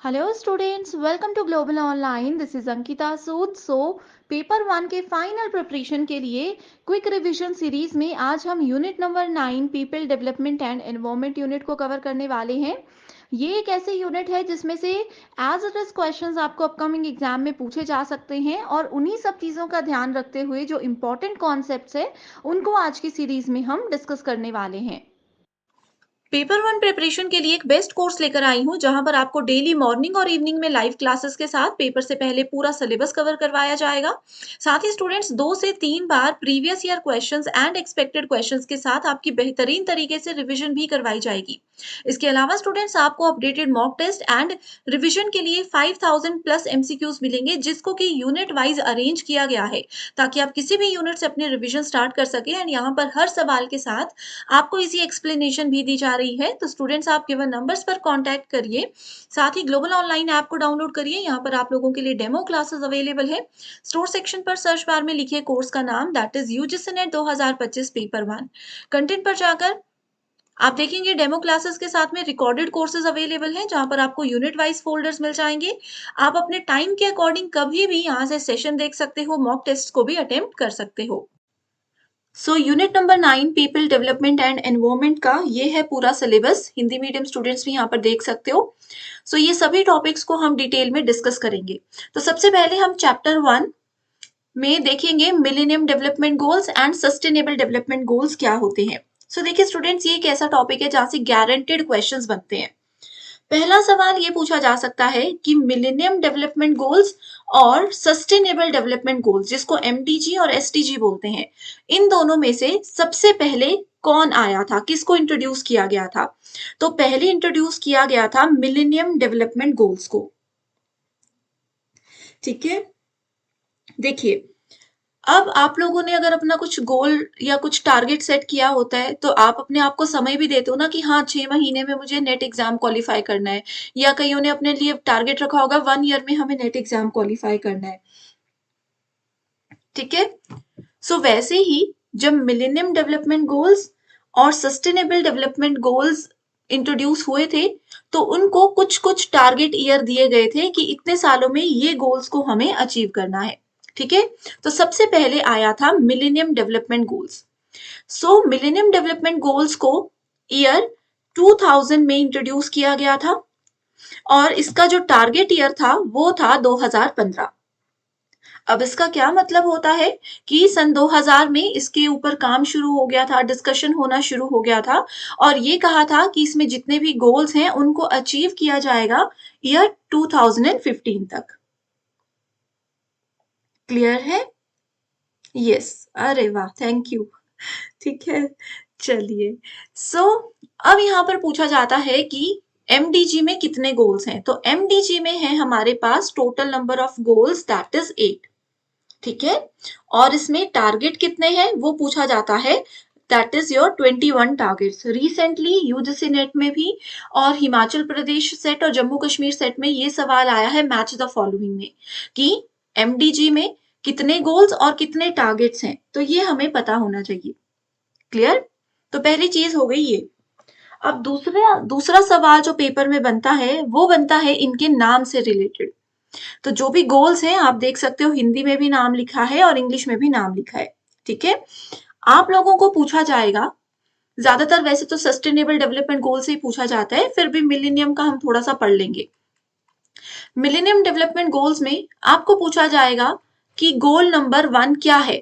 Hello students, welcome to Global Online. This is Ankita Sood. So, paper 1 के final preparation के लिए quick revision series में आज हम unit number 9 people development and environment unit को cover करने वाले हैं। ये एक ऐसे यूनिट है जिसमें से एज इट इज क्वेश्चंस आपको अपकमिंग एग्जाम में पूछे जा सकते हैं और उन्हीं सब चीज़ों का ध्यान रखते हुए जो इम्पोर्टेंट कॉन्सेप्ट्स है उनको आज की सीरीज में हम डिस्कस करने वाले हैं। पेपर 1 प्रिपरेशन के लिए एक बेस्ट कोर्स लेकर आई हूँ जहां पर आपको डेली मॉर्निंग और इवनिंग में लाइव क्लासेस के साथ पेपर से पहले पूरा सिलेबस कवर करवाया जाएगा। साथ ही स्टूडेंट्स 2 से 3 बार previous year questions and expected questions के साथ आपकी बेहतरीन तरीके से रिवीजन भी करवाई जाएगी। इसके अलावा स्टूडेंट्स आपको updated mock test and revision के लिए 5000 प्लस MCQs मिलेंगे जिसको कि यूनिट वाइज अरेंज किया गया है ताकि आप किसी भी यूनिट से अपने रिवीजन स्टार्ट कर सके एंड यहाँ पर हर सवाल के साथ आपको इसी एक्सप्लेनेशन भी दी जा रही है। तो स्टूडेंट्स आप गिवन नंबर्स पर कांटेक्ट करिए, साथ ही ग्लोबल ऑनलाइन ऐप को डाउनलोड करिए। यहाँ पर आप लोगों के लिए डेमो क्लासेस अवेलेबल है। स्टोर सेक्शन पर सर्च बार में लिखिए कोर्स का नाम, that is UGC NET 2025 paper 1। Content पर जाकर आप देखेंगे डेमो क्लासेस के साथ में रिकॉर्डेड कोर्सेज अवेलेबल हैं जहां पर आपको यूनिट वाइज फोल्डर्स मिल जाएंगे। आप अपने टाइम के अकॉर्डिंग कभी भी यहाँ से सेशन देख सकते हो, मॉक टेस्ट को भी अटेम्प्ट कर सकते हो। So unit number 9 people development and environment का ये है पूरा सिलेबस। हिंदी मीडियम स्टूडेंट्स भी यहाँ पर देख सकते हो। सो ये सभी टॉपिक्स को हम डिटेल में डिस्कस करेंगे। तो सबसे पहले हम चैप्टर 1 में देखेंगे millennium development goals and sustainable development goals क्या होते हैं। सो देखिए स्टूडेंट्स, ये एक ऐसा टॉपिक है जहां से गारंटेड क्वेश्चंस बनते हैं। पहला सवाल ये पूछा जा सकता है कि मिलेनियम डेवलपमेंट गोल्स और सस्टेनेबल डेवलपमेंट गोल्स, जिसको MDG और SDG बोलते हैं, इन दोनों में से सबसे पहले कौन आया था, किसको इंट्रोड्यूस किया गया था? तो पहले इंट्रोड्यूस किया गया था मिलेनियम डेवलपमेंट गोल्स को। ठीक है, देखिए अब आप लोगों ने अगर अपना कुछ गोल या कुछ टारगेट सेट किया होता है तो आप अपने आप को समय भी देते हो ना कि हाँ 6 महीने में मुझे नेट एग्जाम क्वालिफाई करना है, या कईयों ने अपने लिए टारगेट रखा होगा 1 ईयर में हमें नेट एग्जाम क्वालिफाई करना है। ठीक है, सो वैसे ही जब मिलेनियम डेवलपमेंट गोल्स और सस्टेनेबल डेवलपमेंट गोल्स इंट्रोड्यूस हुए थे तो उनको कुछ कुछ टारगेट ईयर दिए गए थे कि इतने सालों में ये गोल्स को हमें अचीव करना है। ठीक है, तो सबसे पहले आया था मिलेनियम डेवलपमेंट गोल्स। सो मिलेनियम डेवलपमेंट गोल्स को ईयर 2000 में इंट्रोड्यूस किया गया था और इसका जो टारगेट ईयर था वो था 2015। अब इसका क्या मतलब होता है कि सन 2000 में इसके ऊपर काम शुरू हो गया था, डिस्कशन होना शुरू हो गया था और ये कहा था कि इसमें जितने भी गोल्स हैं उनको अचीव किया जाएगा ईयर 2015 तक। क्लियर है? यस, अरे वाह, थैंक यू। ठीक है, चलिए। सो अब यहाँ पर पूछा जाता है कि MDG में कितने गोल्स हैं? तो MDG में है हमारे पास total number of goals, that is 8। ठीक है, और इसमें टारगेट कितने हैं वो पूछा जाता है, that is your 21 targets. Recently UGC net में भी और हिमाचल प्रदेश सेट और जम्मू कश्मीर सेट में ये सवाल आया है मैच द फॉलोइंग में कि MDG में कितने गोल्स और कितने टारगेट्स हैं, तो ये हमें पता होना चाहिए। क्लियर? तो पहली चीज हो गई ये। अब दूसरा सवाल जो पेपर में बनता है वो बनता है इनके नाम से रिलेटेड। तो जो भी गोल्स हैं आप देख सकते हो, हिंदी में भी नाम लिखा है और इंग्लिश में भी नाम लिखा है। ठीक है, आप लोगों को पूछा जाएगा, ज्यादातर वैसे तो सस्टेनेबल डेवलपमेंट गोल से ही पूछा जाता है, फिर भी मिलेनियम का हम थोड़ा सा पढ़ लेंगे। मिलेनियम डेवलपमेंट गोल्स में आपको पूछा जाएगा कि गोल नंबर 1 क्या है।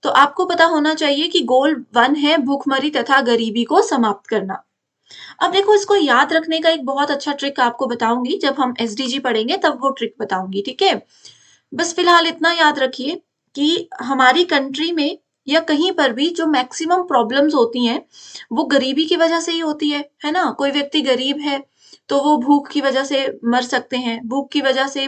तो आपको पता होना चाहिए कि गोल 1 है भूखमरी तथा गरीबी को समाप्त करना। अब देखो, इसको याद रखने का एक बहुत अच्छा ट्रिक आपको बताऊंगी, जब हम SDG पढ़ेंगे तब वो ट्रिक बताऊंगी। ठीक है, बस फिलहाल इतना याद रखिए कि हमारी कंट्री में या कहीं पर भी जो मैक्सिमम प्रॉब्लम्स होती हैं वो गरीबी की वजह से ही होती है ना। कोई व्यक्ति गरीब है तो वो भूख की वजह से मर सकते हैं, भूख की वजह से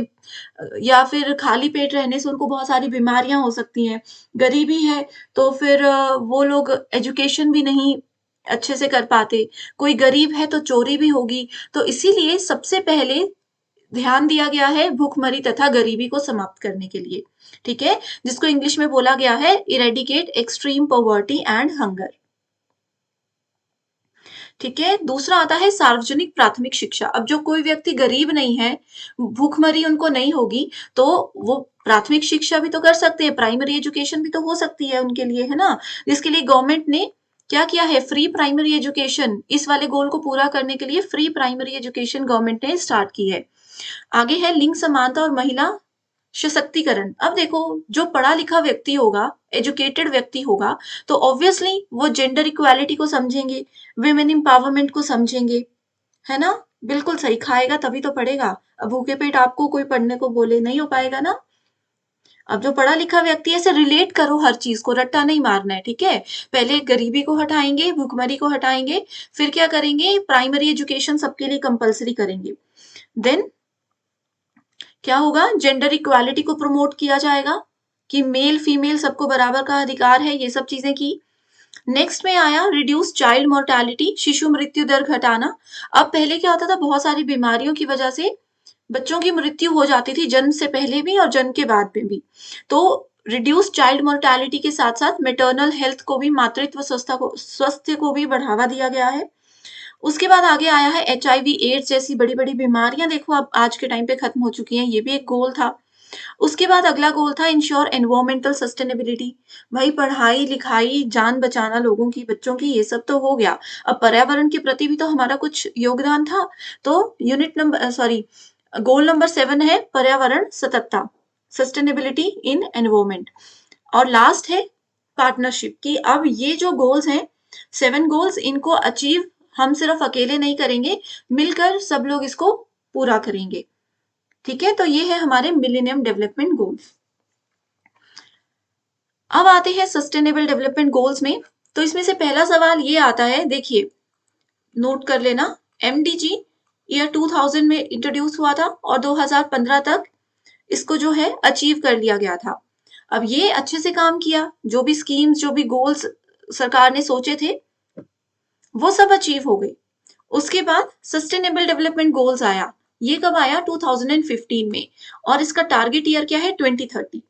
या फिर खाली पेट रहने से उनको बहुत सारी बीमारियां हो सकती हैं। गरीबी है तो फिर वो लोग एजुकेशन भी नहीं अच्छे से कर पाते। कोई गरीब है तो चोरी भी होगी। तो इसीलिए सबसे पहले ध्यान दिया गया है भूखमरी तथा गरीबी को समाप्त करने के लिए। ठीक है, जिसको इंग्लिश में बोला गया है eradicate extreme poverty and hunger. ठीक है। दूसरा आता है सार्वजनिक प्राथमिक शिक्षा। अब जो कोई व्यक्ति गरीब नहीं है, भूखमरी उनको नहीं होगी, तो वो प्राथमिक शिक्षा भी तो कर सकते हैं, प्राइमरी एजुकेशन भी तो हो सकती है उनके लिए, है ना। इसके लिए गवर्नमेंट ने क्या किया है, फ्री प्राइमरी एजुकेशन, इस वाले गोल को पूरा करने के लिए फ्री प्राइमरी एजुकेशन गवर्नमेंट ने स्टार्ट की है। आगे है लिंग समानता और महिला सशक्तिकरण। अब देखो, जो पढ़ा लिखा व्यक्ति होगा, एजुकेटेड व्यक्ति होगा, तो ऑब्वियसली वो जेंडर इक्वालिटी को समझेंगे, विमेन एम्पावरमेंट को समझेंगे, है ना। बिल्कुल सही, खाएगा तभी तो पढ़ेगा। अब भूखे पेट आपको कोई पढ़ने को बोले, नहीं हो पाएगा ना। अब जो पढ़ा लिखा व्यक्ति है, ऐसे रिलेट करो हर चीज को, रट्टा नहीं मारना है, ठीक है। पहले गरीबी को हटाएंगे, भूखमरी को हटाएंगे, फिर क्या करेंगे, प्राइमरी एजुकेशन सबके लिए कंपलसरी करेंगे। देन क्या होगा, जेंडर इक्वालिटी को प्रमोट किया जाएगा कि मेल फीमेल सबको बराबर का अधिकार है, ये सब चीजें की। नेक्स्ट में आया रिड्यूस चाइल्ड मोर्टेलिटी, शिशु मृत्यु दर घटाना। अब पहले क्या होता था, बहुत सारी बीमारियों की वजह से बच्चों की मृत्यु हो जाती थी, जन्म से पहले भी और जन्म के बाद में भी। तो रिड्यूस चाइल्ड मोर्टेलिटी के साथ साथ मेटर्नल हेल्थ को भी, मातृत्व स्वास्थ्य को भी बढ़ावा दिया गया है। उसके बाद आगे आया है HIV एड्स जैसी बड़ी बड़ी बीमारियां, देखो अब आज के टाइम पे खत्म हो चुकी हैं, ये भी एक गोल था। उसके बाद अगला गोल था इंश्योर एनवायरमेंटल सस्टेनेबिलिटी। भाई पढ़ाई लिखाई, जान बचाना लोगों की, बच्चों की, ये सब तो हो गया, अब पर्यावरण के प्रति भी तो हमारा कुछ योगदान था। तो गोल नंबर 7 है पर्यावरण सततता, सस्टेनेबिलिटी इन एनवायरमेंट। और लास्ट है पार्टनरशिप, कि अब ये जो गोल्स हैं, 7 गोल्स, इनको अचीव हम सिर्फ अकेले नहीं करेंगे, मिलकर सब लोग इसको पूरा करेंगे। ठीक है, तो ये है हमारे मिलेनियम डेवलपमेंट गोल्स। अब आते हैं सस्टेनेबल डेवलपमेंट गोल्स में। तो इसमें से पहला सवाल ये आता है, देखिए नोट कर लेना, MDG ईयर 2000 में इंट्रोड्यूस हुआ था और 2015 तक इसको जो है अचीव कर लिया गया था। अब ये अच्छे से काम किया, जो भी स्कीम्स, जो भी गोल्स सरकार ने सोचे थे, वो सब अचीव हो गए। उसके बाद सस्टेनेबल डेवलपमेंट गोल्स आया, ये कब आया, 2015 में, और इसका टारगेट ईयर क्या है, 2030।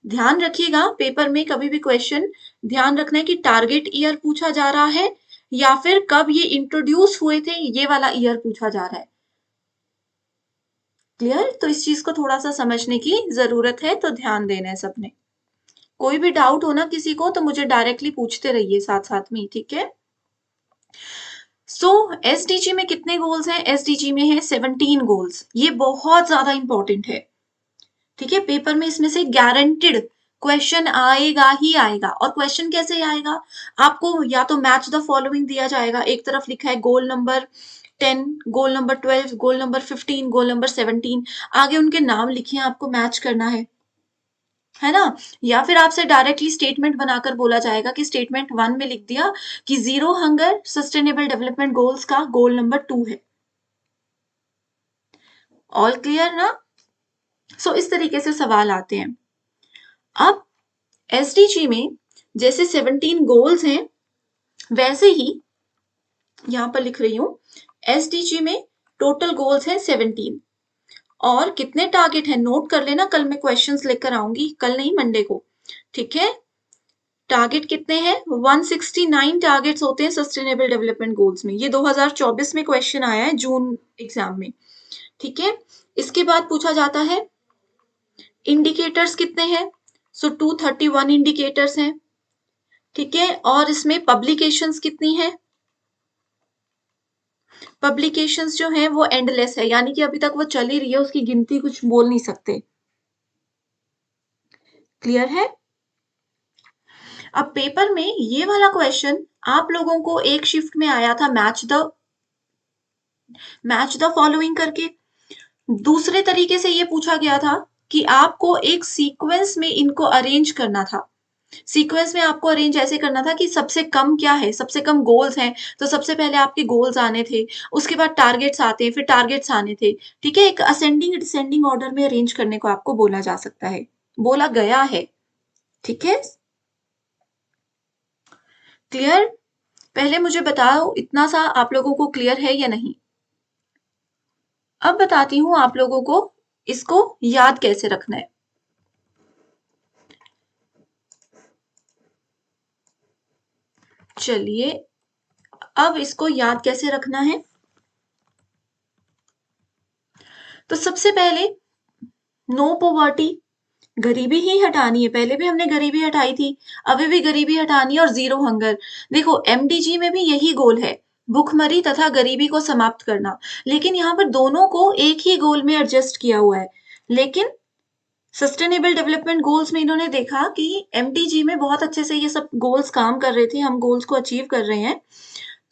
ध्यान रखिएगा, पेपर में कभी भी क्वेश्चन ध्यान रखना है कि टारगेट ईयर पूछा जा रहा है या फिर कब ये इंट्रोड्यूस हुए थे, ये वाला ईयर पूछा जा रहा है। क्लियर, तो इस चीज को थोड़ा सा समझने की जरूरत है, तो ध्यान देना है सबने। कोई भी डाउट हो ना किसी को, तो मुझे डायरेक्टली पूछते रहिए साथ साथ में, ठीक है। SDG में कितने गोल्स हैं, SDG में है 17 गोल्स, ये बहुत ज्यादा इंपॉर्टेंट है, ठीक है। पेपर में इसमें से गारंटेड क्वेश्चन आएगा ही आएगा। और क्वेश्चन कैसे आएगा, आपको या तो मैच द फॉलोइंग दिया जाएगा, एक तरफ लिखा है goal number 10, goal number 12, goal number 15, goal number 17, आगे उनके नाम लिखे हैं, आपको मैच करना है ना। या फिर आपसे डायरेक्टली स्टेटमेंट बनाकर बोला जाएगा कि स्टेटमेंट 1 में लिख दिया कि zero hunger sustainable development goals का गोल नंबर 2 है। ऑल क्लियर ना। इस तरीके से सवाल आते हैं। अब SDG में जैसे 17 गोल्स हैं, वैसे ही यहां पर लिख रही हूं, SDG में टोटल गोल्स हैं 17, और कितने टारगेट हैं नोट कर लेना, कल मैं क्वेश्चंस लेकर आऊंगी, कल नहीं मंडे को, ठीक है। टारगेट कितने हैं, 169 टारगेट्स होते हैं सस्टेनेबल डेवलपमेंट गोल्स में, ये 2024 में क्वेश्चन आया है जून एग्जाम में, ठीक है। इसके बाद पूछा जाता है इंडिकेटर्स कितने हैं, 231 इंडिकेटर्स हैं, ठीक है। और इसमें पब्लिकेशंस कितनी है, पब्लिकेशंस जो है वो एंडलेस है, यानी कि अभी तक वो चल ही रही है, उसकी गिनती कुछ बोल नहीं सकते। क्लियर है। अब पेपर में ये वाला क्वेश्चन आप लोगों को एक शिफ्ट में आया था, मैच द फॉलोइंग करके। दूसरे तरीके से ये पूछा गया था कि आपको एक सीक्वेंस में इनको अरेंज करना था। सीक्वेंस में आपको अरेंज ऐसे करना था कि सबसे कम क्या है, सबसे कम गोल्स हैं, तो सबसे पहले आपके गोल्स आने थे, उसके बाद टारगेट्स आते हैं, फिर टारगेट्स आने थे, ठीक है। एक असेंडिंग डिसेंडिंग ऑर्डर में अरेंज करने को आपको बोला जा सकता है, बोला गया है, ठीक है। क्लियर, पहले मुझे बताओ इतना सा आप लोगों को क्लियर है या नहीं। अब बताती हूं आप लोगों को इसको याद कैसे रखना है। चलिए अब इसको याद कैसे रखना है? तो सबसे पहले नो पॉवर्टी, गरीबी ही हटानी है। पहले भी हमने गरीबी हटाई थी, अभी भी गरीबी हटानी है, और जीरो हंगर। देखो एमडीजी में भी यही गोल है, भूखमरी तथा गरीबी को समाप्त करना। लेकिन यहाँ पर दोनों को एक ही गोल में एडजस्ट किया हुआ है। लेकिन सस्टेनेबल डेवलपमेंट गोल्स में इन्होंने देखा कि एमडीजी में बहुत अच्छे से ये सब गोल्स काम कर रहे थे, हम गोल्स को अचीव कर रहे हैं।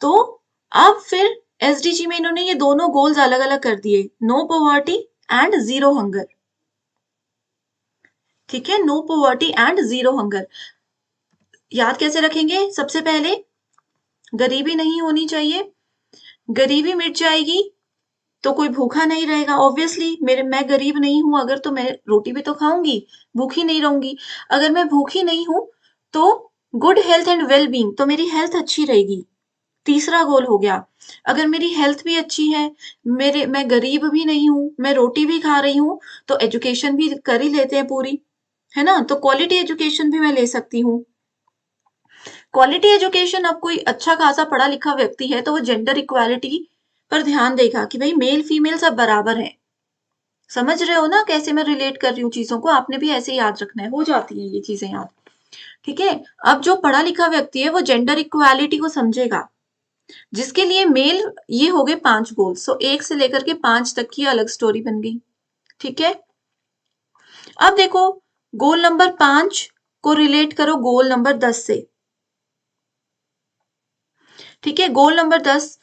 तो अब फिर एसडीजी में इन्होंने ये दोनों गोल्स अलग अलग कर दिए, no poverty and zero hunger. ठीक है, no poverty and zero hunger. याद कैसे रखेंगे? सबसे पहले गरीबी नहीं होनी चाहिए, गरीबी मिट जाएगी तो कोई भूखा नहीं रहेगा। ऑब्वियसली मैं गरीब नहीं हूं अगर, तो मैं रोटी भी तो खाऊंगी, भूखी नहीं रहूंगी। अगर मैं भूखी नहीं हूं तो good health and well being, तो मेरी हेल्थ अच्छी रहेगी। तीसरा गोल हो गया। अगर मेरी हेल्थ भी अच्छी है, मैं गरीब भी नहीं हूं, मैं रोटी भी खा रही हूं, तो एजुकेशन भी कर ही लेते हैं पूरी, है ना? तो क्वालिटी एजुकेशन भी मैं ले सकती हूँ। क्वालिटी एजुकेशन, अब कोई अच्छा खासा पढ़ा लिखा व्यक्ति है तो वो जेंडर इक्वालिटी पर ध्यान देगा कि भाई मेल फीमेल सब बराबर हैं। समझ रहे हो ना कैसे मैं रिलेट कर रही हूँ चीजों को? आपने भी ऐसे याद रखना है, हो जाती है ये चीजें याद। ठीक है, अब जो पढ़ा लिखा व्यक्ति है वो जेंडर इक्वालिटी को समझेगा, जिसके लिए मेल, ये हो गए 5 गोल्स। सो 1 से लेकर के 5 तक की अलग स्टोरी बन गई। ठीक है, अब देखो गोल नंबर 5 को रिलेट करो गोल नंबर 10 से। ठीक है, गोल नंबर 10,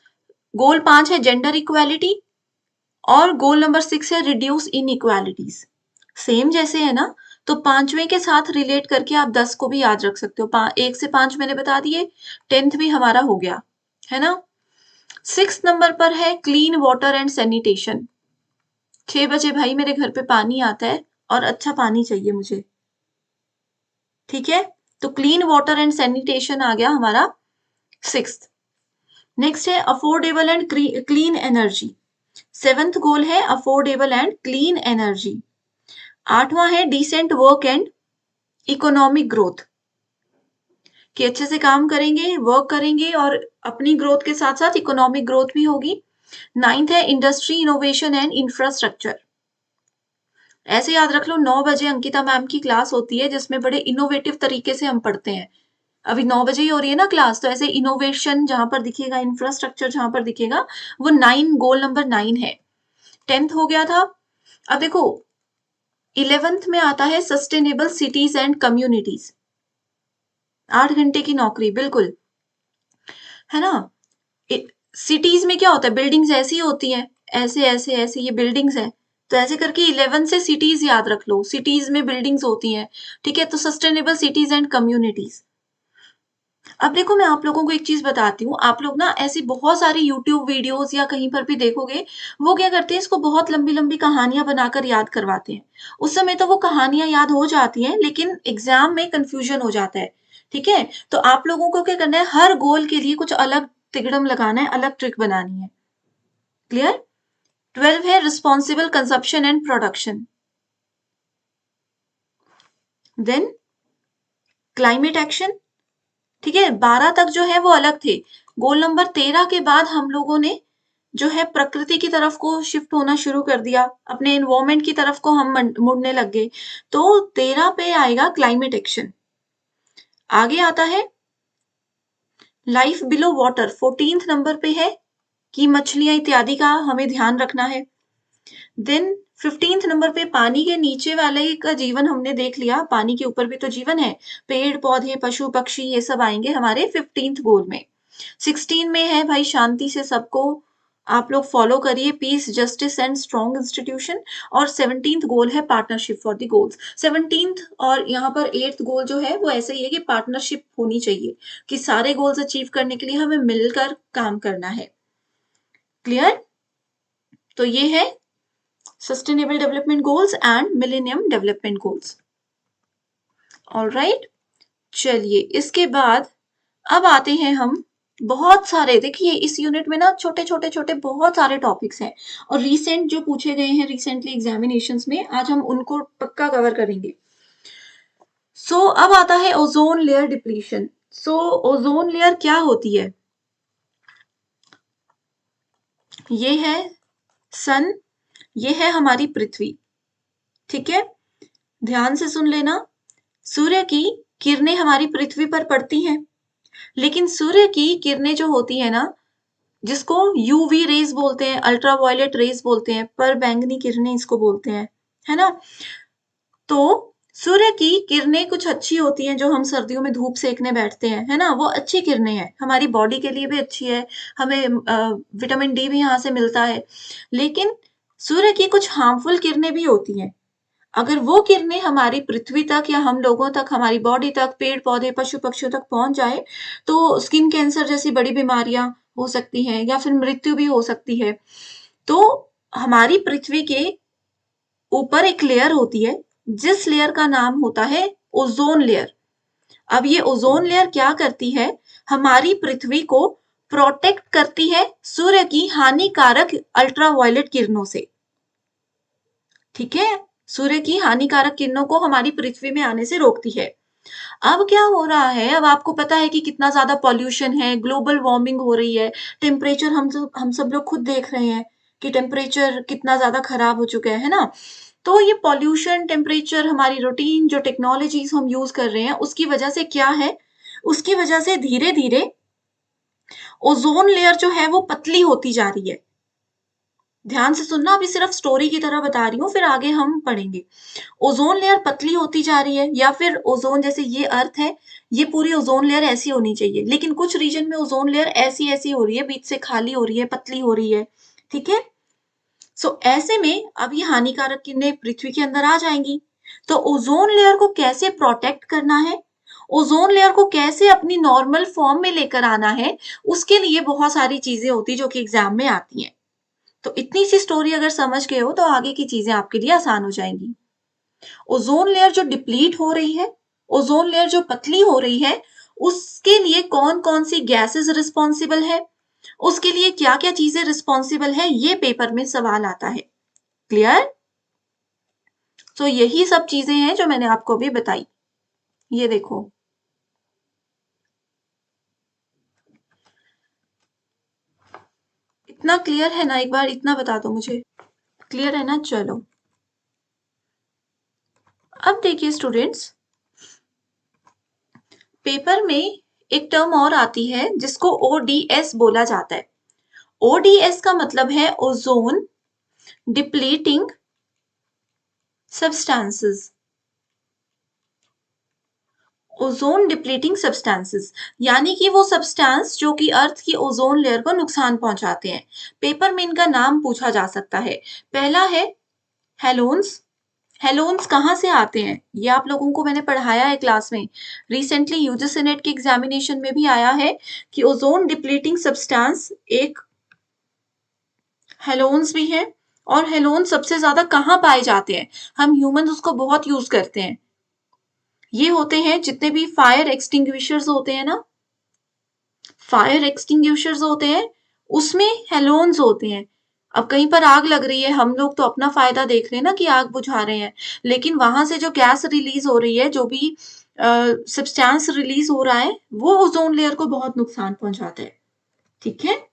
गोल 5 है जेंडर इक्वालिटी, और गोल नंबर 6 है रिड्यूस इनइक्वालिटीज। सेम जैसे है ना, तो पांचवें के साथ रिलेट करके आप 10 को भी याद रख सकते हो। 1 से 5 मैंने बता दिए, 10th भी हमारा हो गया, है ना? 6 नंबर पर है क्लीन वाटर एंड सैनिटेशन। 6 बजे भाई मेरे घर पे पानी आता है और अच्छा पानी चाहिए मुझे। ठीक है, तो क्लीन वाटर एंड सैनिटेशन आ गया हमारा 6th। नेक्स्ट है affordable and clean energy. 7th goal है अफोर्डेबल एंड क्लीन एनर्जी। 8वां है decent work and economic growth, कि अच्छे से काम करेंगे, वर्क करेंगे और अपनी ग्रोथ के साथ साथ इकोनॉमिक ग्रोथ भी होगी। 9th है इंडस्ट्री इनोवेशन एंड इंफ्रास्ट्रक्चर। ऐसे याद रख लो, 9 बजे अंकिता मैम की क्लास होती है जिसमें बड़े इनोवेटिव तरीके से हम पढ़ते हैं। अभी 9 बजे ही हो रही है ना क्लास, तो ऐसे इनोवेशन जहां पर दिखेगा, इंफ्रास्ट्रक्चर जहां पर दिखेगा, वो 9, गोल नंबर 9 है। 10th हो गया था। अब देखो 11th में आता है सस्टेनेबल सिटीज एंड कम्युनिटीज। 8 घंटे की नौकरी, बिल्कुल, है ना? सिटीज में क्या होता है, बिल्डिंग्स ऐसी होती हैं, ऐसे ऐसे ऐसे ये बिल्डिंग्स है, तो ऐसे करके 11 से सिटीज याद रख लो, सिटीज में बिल्डिंग्स होती हैं। ठीक है, तो सस्टेनेबल सिटीज एंड कम्युनिटीज। अब देखो मैं आप लोगों को एक चीज बताती हूँ, आप लोग ना ऐसी बहुत सारी यूट्यूब वीडियोस या कहीं पर भी देखोगे, वो क्या करते हैं, इसको बहुत लंबी लंबी कहानियां बनाकर याद करवाते हैं। उस समय तो वो कहानियां याद हो जाती हैं, लेकिन एग्जाम में कंफ्यूजन हो जाता है। ठीक है, तो आप लोगों को क्या करना है, हर गोल के लिए कुछ अलग तिगड़म लगाना है, अलग ट्रिक बनानी है। क्लियर? 12 है responsible consumption and production. Then climate action. ठीक है, 12 तक जो है वो अलग थे। गोल नंबर 13 के बाद हम लोगों ने जो है प्रकृति की तरफ को शिफ्ट होना शुरू कर दिया, अपने एनवायरमेंट की तरफ को हम मुड़ने लग गए। तो 13 पे आएगा क्लाइमेट एक्शन। आगे आता है life below water, 14th number पे है कि मछलियां इत्यादि का हमें ध्यान रखना है। देन 15th नंबर पे पानी के नीचे वाले का जीवन हमने देख लिया, पानी के ऊपर भी तो जीवन है, पेड़ पौधे पशु पक्षी ये सब आएंगे हमारे 15th गोल में। 16 में है भाई शांति से सबको आप लोग फॉलो करिए, piece justice and strong institution. और 17th गोल है partnership for the goals. 17th और यहाँ पर 8th गोल जो है वो ऐसे ही है कि पार्टनरशिप होनी चाहिए, कि सारे गोल्स अचीव करने के लिए हमें मिलकर काम करना है। क्लियर? तो ये है sustainable development goals and millennium development goals. Alright, चलिए इसके बाद अब आते हैं हम, बहुत सारे देखिए इस यूनिट में ना छोटे छोटे छोटे बहुत सारे टॉपिक्स हैं, और रिसेंट जो पूछे गए हैं रिसेंटली एग्जामिनेशंस में, आज हम उनको पक्का कवर करेंगे। अब आता है ozone layer depletion. Ozone layer क्या होती है? ये है सन, ये है हमारी पृथ्वी। ठीक है, ध्यान से सुन लेना। सूर्य की किरणें हमारी पृथ्वी पर पड़ती हैं, लेकिन सूर्य की किरणें जो होती है ना, जिसको यूवी रेज बोलते हैं, अल्ट्रावायलेट रेज बोलते हैं, पर बैंगनी किरणें इसको बोलते हैं, है ना। तो सूर्य की किरणें कुछ अच्छी होती हैं, जो हम सर्दियों में धूप सेकने बैठते हैं, है ना, वो अच्छी किरणें हैं, हमारी बॉडी के लिए भी अच्छी है, हमें विटामिन डी भी यहाँ से मिलता है। लेकिन सूर्य की कुछ हार्मफुल किरणें भी होती हैं। अगर वो किरणें हमारी पृथ्वी तक या हम लोगों तक, हमारी बॉडी तक, पेड़ पौधे पशु पक्षियों तक पहुंच जाए, तो स्किन कैंसर जैसी बड़ी बीमारियां हो सकती हैं, या फिर मृत्यु भी हो सकती है। तो हमारी पृथ्वी के ऊपर एक लेयर होती है, जिस लेयर का नाम होता है ओजोन लेयर। अब ये ओजोन लेयर क्या करती है, हमारी पृथ्वी को प्रोटेक्ट करती है सूर्य की हानिकारक अल्ट्रावायलेट किरणों से। ठीक है, सूर्य की हानिकारक किरणों को हमारी पृथ्वी में आने से रोकती है। अब क्या हो रहा है, अब आपको पता है कि कितना ज्यादा पॉल्यूशन है, ग्लोबल वार्मिंग हो रही है, टेम्परेचर हम सब लोग खुद देख रहे हैं कि टेम्परेचर कितना ज्यादा खराब हो चुका है ना। तो ये पॉल्यूशन, टेम्परेचर, हमारी रूटीन जो टेक्नोलॉजीज हम यूज कर रहे हैं, उसकी वजह से क्या है, उसकी वजह से धीरे धीरे ओजोन लेयर जो है वो पतली होती जा रही है। ध्यान से सुनना, अभी सिर्फ स्टोरी की तरह बता रही हूँ, फिर आगे हम पढ़ेंगे। ओजोन लेयर पतली होती जा रही है, या फिर ओजोन, जैसे ये अर्थ है, ये पूरी ओजोन लेयर ऐसी होनी चाहिए, लेकिन कुछ रीजन में ओजोन लेयर ऐसी ऐसी हो रही है, बीच से खाली हो रही है, पतली हो रही है। ठीक है, सो ऐसे में अब ये हानिकारक किरणें पृथ्वी के अंदर आ जाएंगी। तो ओजोन लेयर को कैसे प्रोटेक्ट करना है, ओजोन लेयर को कैसे अपनी नॉर्मल फॉर्म में लेकर आना है, उसके लिए बहुत सारी चीजें होती जो कि एग्जाम में आती हैं। तो इतनी सी स्टोरी अगर समझ गए हो, तो आगे की चीजें आपके लिए आसान हो जाएंगी। ओजोन लेयर जो डिप्लीट हो रही है, ओजोन लेयर जो पतली हो रही है, उसके लिए कौन कौन सी गैसेस रिस्पॉन्सिबल है, उसके लिए क्या क्या चीजें रिस्पॉन्सिबल है, ये पेपर में सवाल आता है। क्लियर। तो यही सब चीजें हैं जो मैंने आपको अभी बताई। ये देखो, इतना क्लियर है ना, एक बार इतना बता दो मुझे, क्लियर है ना। चलो, अब देखिए स्टूडेंट्स, पेपर में एक टर्म और आती है जिसको ओडीएस बोला जाता है। ओडीएस का मतलब है ozone depleting substances. Ozone depleting substances यानी कि वो सब्सटेंस जो कि अर्थ की ओजोन लेयर को नुकसान पहुंचाते हैं। पेपर में इनका नाम पूछा जा सकता है। पहला है हेलोन्स। हेलोन्स कहाँ से आते हैं, ये आप लोगों को मैंने पढ़ाया है क्लास में। रिसेंटली यूजीसी नेट के एग्जामिनेशन में भी आया है कि ओजोन डिप्लीटिंग सब्सटेंस एक हेलोन्स भी है। और हेलोन सबसे ज्यादा कहाँ पाए जाते हैं, हम ह्यूमन उसको बहुत यूज करते हैं। ये होते हैं जितने भी फायर एक्सटिंग्विशर्स होते हैं ना, फायर एक्सटिंग्विशर्स होते हैं, उसमें हेलोन्स होते हैं। अब कहीं पर आग लग रही है, हम लोग तो अपना फायदा देख रहे हैं ना कि आग बुझा रहे हैं, लेकिन वहां से जो गैस रिलीज हो रही है, जो भी सब्सटेंस रिलीज हो रहा है, वो ओजोन लेयर को बहुत नुकसान पहुंचाता है। ठीक है,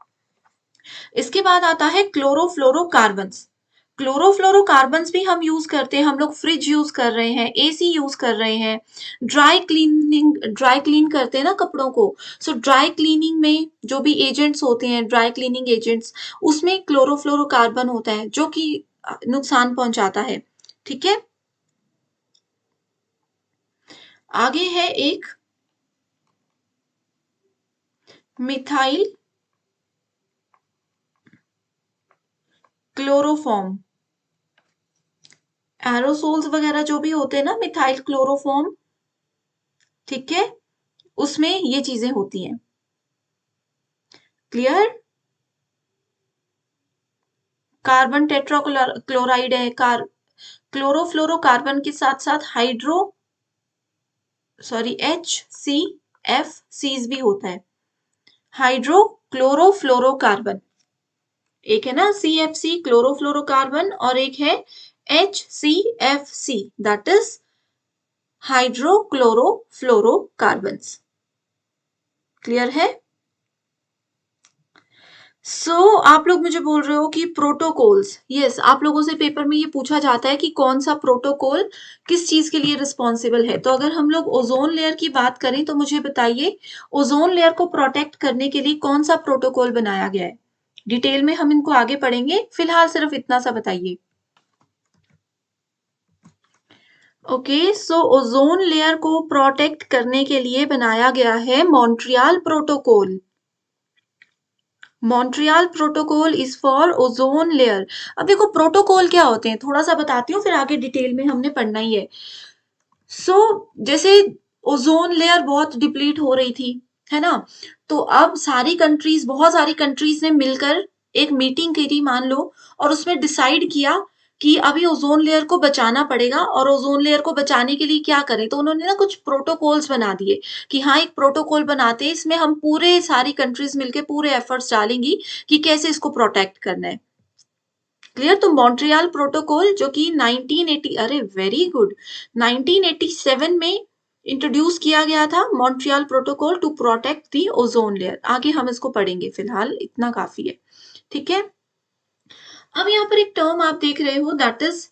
इसके बाद आता है क्लोरोफ्लोरोकार्बन्स। क्लोरोफ्लोरोकार्बन्स भी हम यूज करते हैं, हम लोग फ्रिज यूज कर रहे हैं, एसी यूज कर रहे हैं, ड्राई क्लीन करते हैं ना कपड़ों को। सो ड्राई क्लीनिंग में जो भी एजेंट्स होते हैं, ड्राई क्लीनिंग एजेंट्स, उसमें क्लोरोफ्लोरोकार्बन होता है जो कि नुकसान पहुंचाता है। ठीक है, आगे है एक मिथाइल क्लोरोफॉर्म। एरोसोल्स वगैरह जो भी होते हैं ना, मिथाइल क्लोरोफॉर्म। ठीक है, उसमें ये चीजें होती हैं। क्लियर। कार्बन टेट्राक्लोराइड है, क्लोरोफ्लोरोकार्बन के साथ साथ HCF भी होता है। हाइड्रोक्लोरोफ्लोरोकार्बन, एक है ना CFC क्लोरोफ्लोरोकार्बन, और एक है HCFC, दैट इज हाइड्रोक्लोरोफ्लोरोकार्बन्स। क्लियर है। आप लोग मुझे बोल रहे हो कि प्रोटोकॉल्स, यस, आप लोगों से पेपर में ये पूछा जाता है कि कौन सा प्रोटोकॉल किस चीज के लिए रिस्पॉन्सिबल है। तो अगर हम लोग ओजोन लेयर की बात करें तो मुझे बताइए ओजोन लेयर को प्रोटेक्ट करने के लिए कौन सा प्रोटोकॉल बनाया गया है। डिटेल में हम इनको आगे पढ़ेंगे, फिलहाल सिर्फ इतना सा बताइए। ओके, सो ओजोन लेयर को प्रोटेक्ट करने के लिए बनाया गया है Montreal protocol. Montreal protocol is for ozone layer. अब देखो प्रोटोकॉल क्या होते हैं, थोड़ा सा बताती हूँ, फिर आगे डिटेल में हमने पढ़ना ही है। जैसे ओजोन लेयर बहुत डिप्लीट हो रही थी, है ना, तो अब बहुत सारी कंट्रीज ने मिलकर एक मीटिंग की थी मान लो, और उसमें डिसाइड किया कि अभी ओजोन लेयर को बचाना पड़ेगा, और ओजोन लेयर को बचाने के लिए क्या करें, तो उन्होंने ना कुछ प्रोटोकॉल्स बना दिए कि हाँ एक प्रोटोकॉल बनाते हैं, इसमें हम पूरे सारी कंट्रीज मिलके पूरे एफर्ट्स डालेंगी कि कैसे इसको प्रोटेक्ट करना है। क्लियर। तो मॉन्ट्रियल प्रोटोकॉल जो कि 1980, अरे वेरी गुड, 1987 में इंट्रोड्यूस किया गया था, Montreal protocol to protect the ozone layer. आगे हम इसको पढ़ेंगे, फिलहाल इतना काफी है, ठीक है। अब यहाँ पर एक टर्म आप देख रहे हो, that is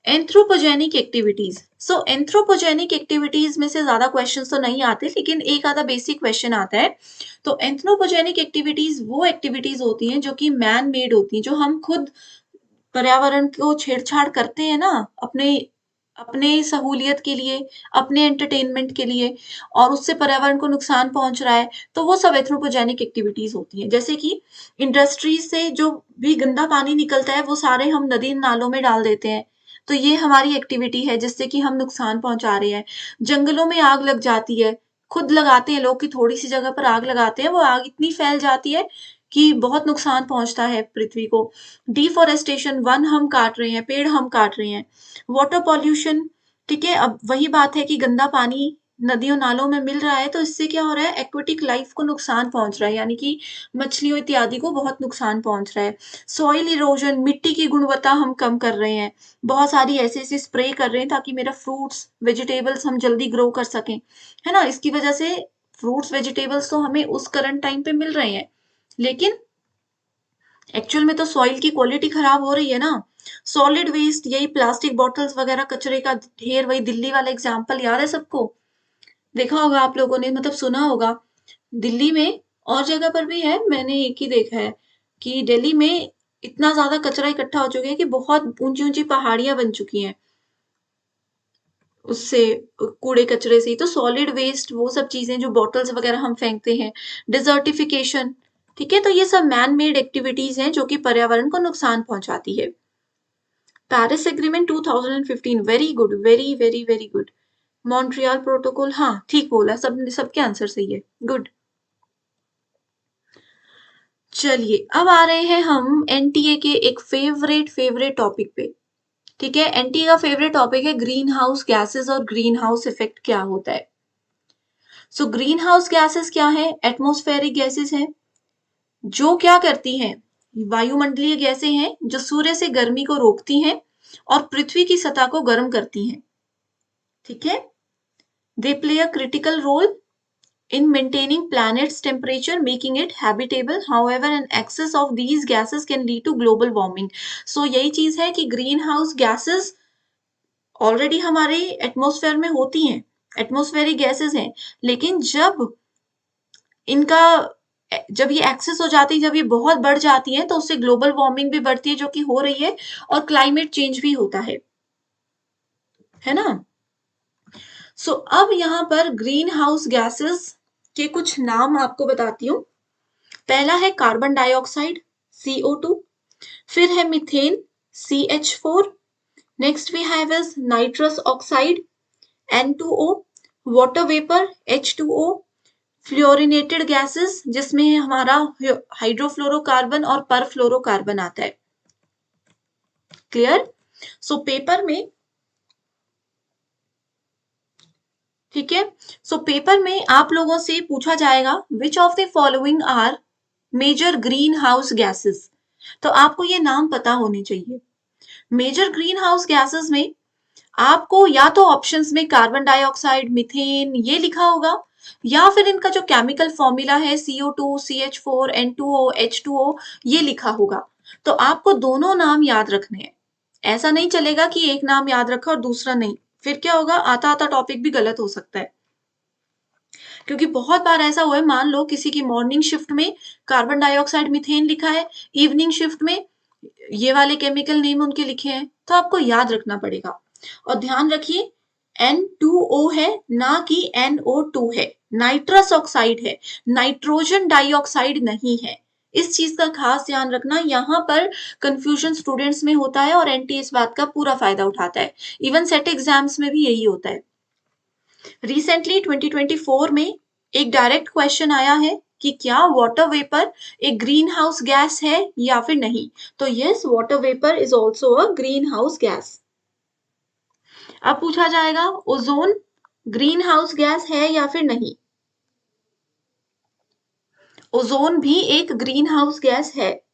anthropogenic activities. Anthropogenic activities में से ज्यादा क्वेश्चंस तो नहीं आते, लेकिन एक आधा बेसिक क्वेश्चन आता है। तो एंथ्रोपोजेनिक एक्टिविटीज वो एक्टिविटीज होती हैं जो कि मैन मेड होती हैं, जो हम खुद पर्यावरण को छेड़छाड़ करते हैं ना, अपने अपने सहूलियत के लिए, अपने एंटरटेनमेंट के लिए, और उससे पर्यावरण को नुकसान पहुंच रहा है, तो वो सब एंथ्रोपोजेनिक एक्टिविटीज होती हैं। जैसे कि इंडस्ट्रीज से जो भी गंदा पानी निकलता है वो सारे हम नदी नालों में डाल देते हैं, तो ये हमारी एक्टिविटी है जिससे कि हम नुकसान पहुंचा रहे हैं। जंगलों में आग लग जाती है, खुद लगाते हैं लोग कि थोड़ी सी जगह पर आग लगाते हैं, वो आग इतनी फैल जाती है कि बहुत नुकसान पहुंचता है पृथ्वी को। डिफोरेस्टेशन, वन हम काट रहे हैं, पेड़ हम काट रहे हैं। वाटर पॉल्यूशन, ठीक है, अब वही बात है कि गंदा पानी नदियों नालों में मिल रहा है, तो इससे क्या हो रहा है, एक्वेटिक लाइफ को नुकसान पहुंच रहा है, यानी कि मछलियों इत्यादि को बहुत नुकसान पहुंच रहा है। सॉइल इरोजन, मिट्टी की गुणवत्ता हम कम कर रहे हैं, बहुत सारी ऐसे ऐसे स्प्रे कर रहे हैं ताकि मेरा फ्रूट्स वेजिटेबल्स हम जल्दी ग्रो कर सकें, है ना। इसकी वजह से फ्रूट्स वेजिटेबल्स तो हमें उस करंट टाइम पे मिल रहे हैं, लेकिन एक्चुअल में तो सॉइल की क्वालिटी खराब हो रही है ना। सॉलिड वेस्ट, यही प्लास्टिक बॉटल्स वगैरह कचरे का ढेर, वही दिल्ली वाला एग्जाम्पल याद है सबको, देखा होगा आप लोगों ने, मतलब सुना होगा। दिल्ली में और जगह पर भी है, मैंने एक ही देखा है कि दिल्ली में इतना ज्यादा कचरा इकट्ठा हो चुका है कि बहुत ऊंची ऊंची पहाड़ियां बन चुकी हैं उससे, कूड़े कचरे से। तो सॉलिड वेस्ट, वो सब चीजें जो बॉटल्स वगैरह हम फेंकते हैं, डिजर्टिफिकेशन, ठीक है, तो ये सब मैन मेड एक्टिविटीज हैं जो कि पर्यावरण को नुकसान पहुंचाती है। Paris agreement 2015, very good, very very very good. Montreal protocol, हाँ ठीक बोला, सबके आंसर सही है, गुड। चलिए अब आ रहे हैं हम एनटीए के एक फेवरेट टॉपिक पे, ठीक है। एनटीए का फेवरेट टॉपिक है ग्रीन हाउस गैसेस और ग्रीन हाउस इफेक्ट क्या होता है। ग्रीन हाउस गैसेस क्या है, एटमॉस्फेरिक गैसेस हैं जो क्या करती हैं, वायुमंडलीय गैसें हैं जो सूर्य से गर्मी को रोकती हैं और पृथ्वी की सतह को गर्म करती हैं, ठीक है। They play a critical role in maintaining planet's temperature, making it habitable. However, an excess of these gases can lead to global warming. यही चीज है कि ग्रीन हाउस गैसेस ऑलरेडी हमारे एटमॉस्फेयर में होती हैं, एटमॉस्फेरिक गैसेस हैं, लेकिन इनका जब ये एक्सेस हो जाती है, जब ये बहुत बढ़ जाती है, तो उससे ग्लोबल वार्मिंग भी बढ़ती है जो कि हो रही है, और क्लाइमेट चेंज भी होता है ना। अब यहाँ पर ग्रीन हाउस गैसेस के कुछ नाम आपको बताती हूँ। पहला है कार्बन डाइऑक्साइड CO2, फिर है methane CH4, next we have is nitrous oxide N2O, water vapour H2O, fluorinated gases जिसमें हमारा हाइड्रोफ्लोरोकार्बन और परफ्लोरोकार्बन आता है, क्लियर। पेपर में, ठीक है, पेपर में आप लोगों से पूछा जाएगा which of the following are major green house gases, तो आपको ये नाम पता होने चाहिए। मेजर ग्रीन हाउस गैसेस में आपको या तो ऑप्शंस में कार्बन डाइऑक्साइड, मीथेन ये लिखा होगा, या फिर इनका जो केमिकल फॉर्मूला है CO2, CH4, N2O, H2O ये लिखा होगा। तो आपको दोनों नाम याद रखने हैं। ऐसा नहीं चलेगा कि एक नाम याद रखा और दूसरा नहीं, फिर क्या होगा, आता आता टॉपिक भी गलत हो सकता है। क्योंकि बहुत बार ऐसा हुआ है, मान लो किसी की मॉर्निंग शिफ्ट में कार्बन डाइऑक्साइड, मीथेन लिखा है, इवनिंग शिफ्ट में ये वाले केमिकल नेम उनके लिखे हैं, तो आपको याद रखना पड़ेगा। और ध्यान रखिए N2O है ना कि NO2 है, नाइट्रस ऑक्साइड है, नाइट्रोजन डाइऑक्साइड नहीं है। इस चीज का खास ध्यान रखना, यहाँ पर कंफ्यूजन स्टूडेंट्स में होता है और एनटी इस बात का पूरा फायदा उठाता है। इवन सेट एग्जाम्स में भी यही होता है। रिसेंटली 2024 में एक डायरेक्ट क्वेश्चन आया है कि क्या वाटर वेपर एक ग्रीन हाउस गैस है या फिर नहीं। तो yes, water vapour is also a green house gas. अब पूछा जाएगा ओजोन ग्रीन हाउस गैस है या फिर नहीं। ओजोन भी एक ग्रीन हाउस गैस है,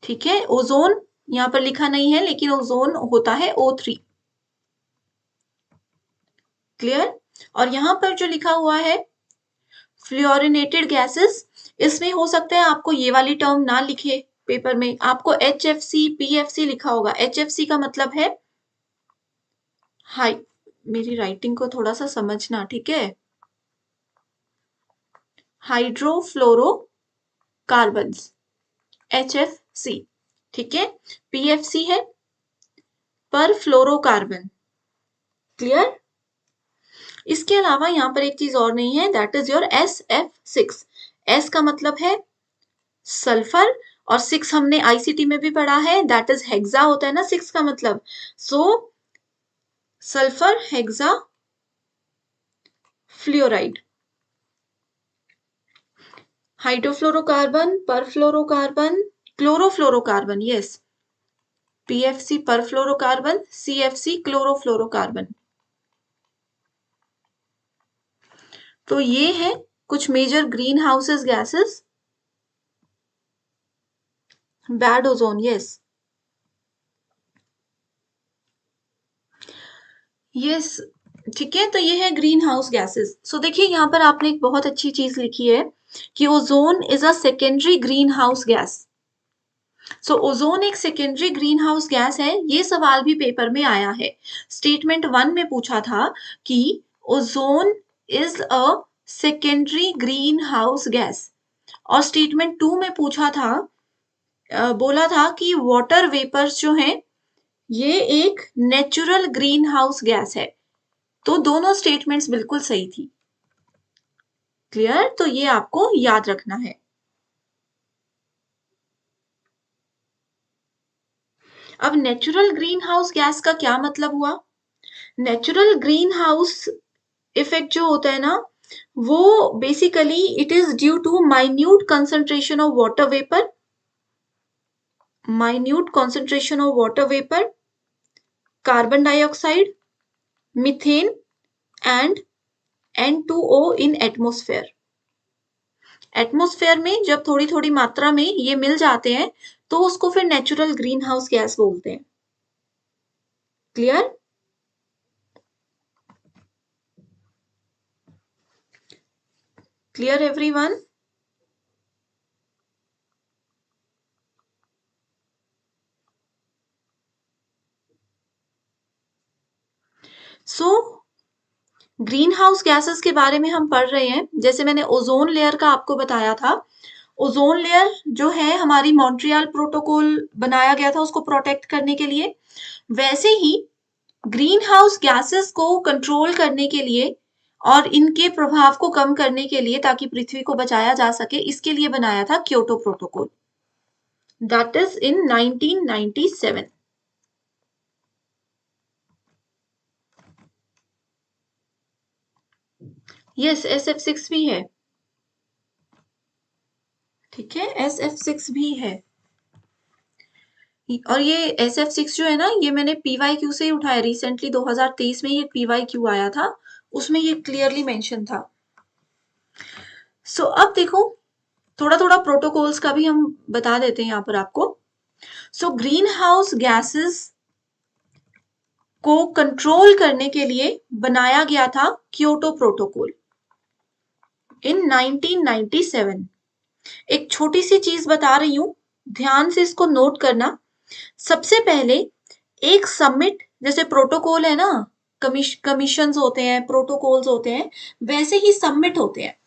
ठीक है। ओजोन यहां पर लिखा नहीं है, लेकिन ओजोन होता है O3। क्लियर। और यहां पर जो लिखा हुआ है फ्लोरिनेटेड गैसेस, इसमें हो सकता है आपको ये वाली टर्म ना लिखे पेपर में, आपको HFC PFC लिखा होगा। HFC का मतलब है हाई, मेरी राइटिंग को थोड़ा सा समझना, ठीक है, हाइड्रोफ्लोरोकार्बन्स, HFC, ठीक है। PFC है पर फ्लोरोकार्बन। क्लियर। इसके अलावा यहाँ पर एक चीज और नहीं है, that is your SF6। S का मतलब है सल्फर, और 6 हमने ICT में भी पढ़ा है, दैट इज हेक्सा होता है ना 6 का मतलब। So sulphur hexafluoride, hydrofluorocarbon, perfluorocarbon, chlorofluorocarbon, yes, PFC perfluorocarbon, CFC chlorofluorocarbon. तो ये है कुछ major green houses gases. Bad ozone, yes yes, ठीक है। तो ये है ग्रीन हाउस गैसेस। सो देखिए यहाँ पर आपने एक बहुत अच्छी चीज लिखी है कि ozone is a secondary green house gas. So ozone एक सेकेंडरी ग्रीन हाउस गैस है, ये सवाल भी पेपर में आया है। स्टेटमेंट 1 में पूछा था कि ozone is a secondary green house gas, और स्टेटमेंट 2 में पूछा था, बोला था कि वाटर वेपर्स जो हैं ये एक नेचुरल ग्रीन हाउस गैस है। तो दोनों स्टेटमेंट्स बिल्कुल सही थी। क्लियर। तो ये आपको याद रखना है। अब नेचुरल ग्रीन हाउस गैस का क्या मतलब हुआ। नेचुरल ग्रीन हाउस इफेक्ट जो होता है ना, वो basically it is due to minute concentration of water vapour, minute concentration of water vapour, carbon dioxide, methane and N2O in atmosphere. Atmosphere में जब थोड़ी थोड़ी मात्रा में ये मिल जाते हैं तो उसको फिर नेचुरल ग्रीन हाउस गैस बोलते हैं। Clear. Clear everyone. So green house gases के बारे में हम पढ़ रहे हैं। जैसे मैंने ओजोन लेयर का आपको बताया था, ओजोन लेयर जो है हमारी मॉन्ट्रियल प्रोटोकॉल बनाया गया था उसको प्रोटेक्ट करने के लिए, वैसे ही ग्रीन हाउस गैसेस को कंट्रोल करने के लिए और इनके प्रभाव को कम करने के लिए, ताकि पृथ्वी को बचाया जा सके, इसके लिए बनाया था Kyoto protocol, that is in 1997। Yes, SF6 भी है, ठीक है, SF6 भी है। और ये SF6 जो है ना, ये मैंने PYQ से ही उठाया, रिसेंटली 2023 में ये PYQ आया था, उसमें ये क्लियरली मेंशन था। सो अब देखो थोड़ा थोड़ा प्रोटोकॉल्स का भी हम बता देते हैं यहाँ पर आपको। सो ग्रीन हाउस गैसेस को कंट्रोल करने के लिए बनाया गया था क्योटो प्रोटोकॉल इन 1997। एक छोटी सी चीज बता रही हूं, ध्यान से इसको नोट करना। सबसे पहले एक समिट, जैसे प्रोटोकॉल है ना, कमीशंस होते हैं, प्रोटोकॉल्स होते हैं, वैसे ही सबमिट होते हैं।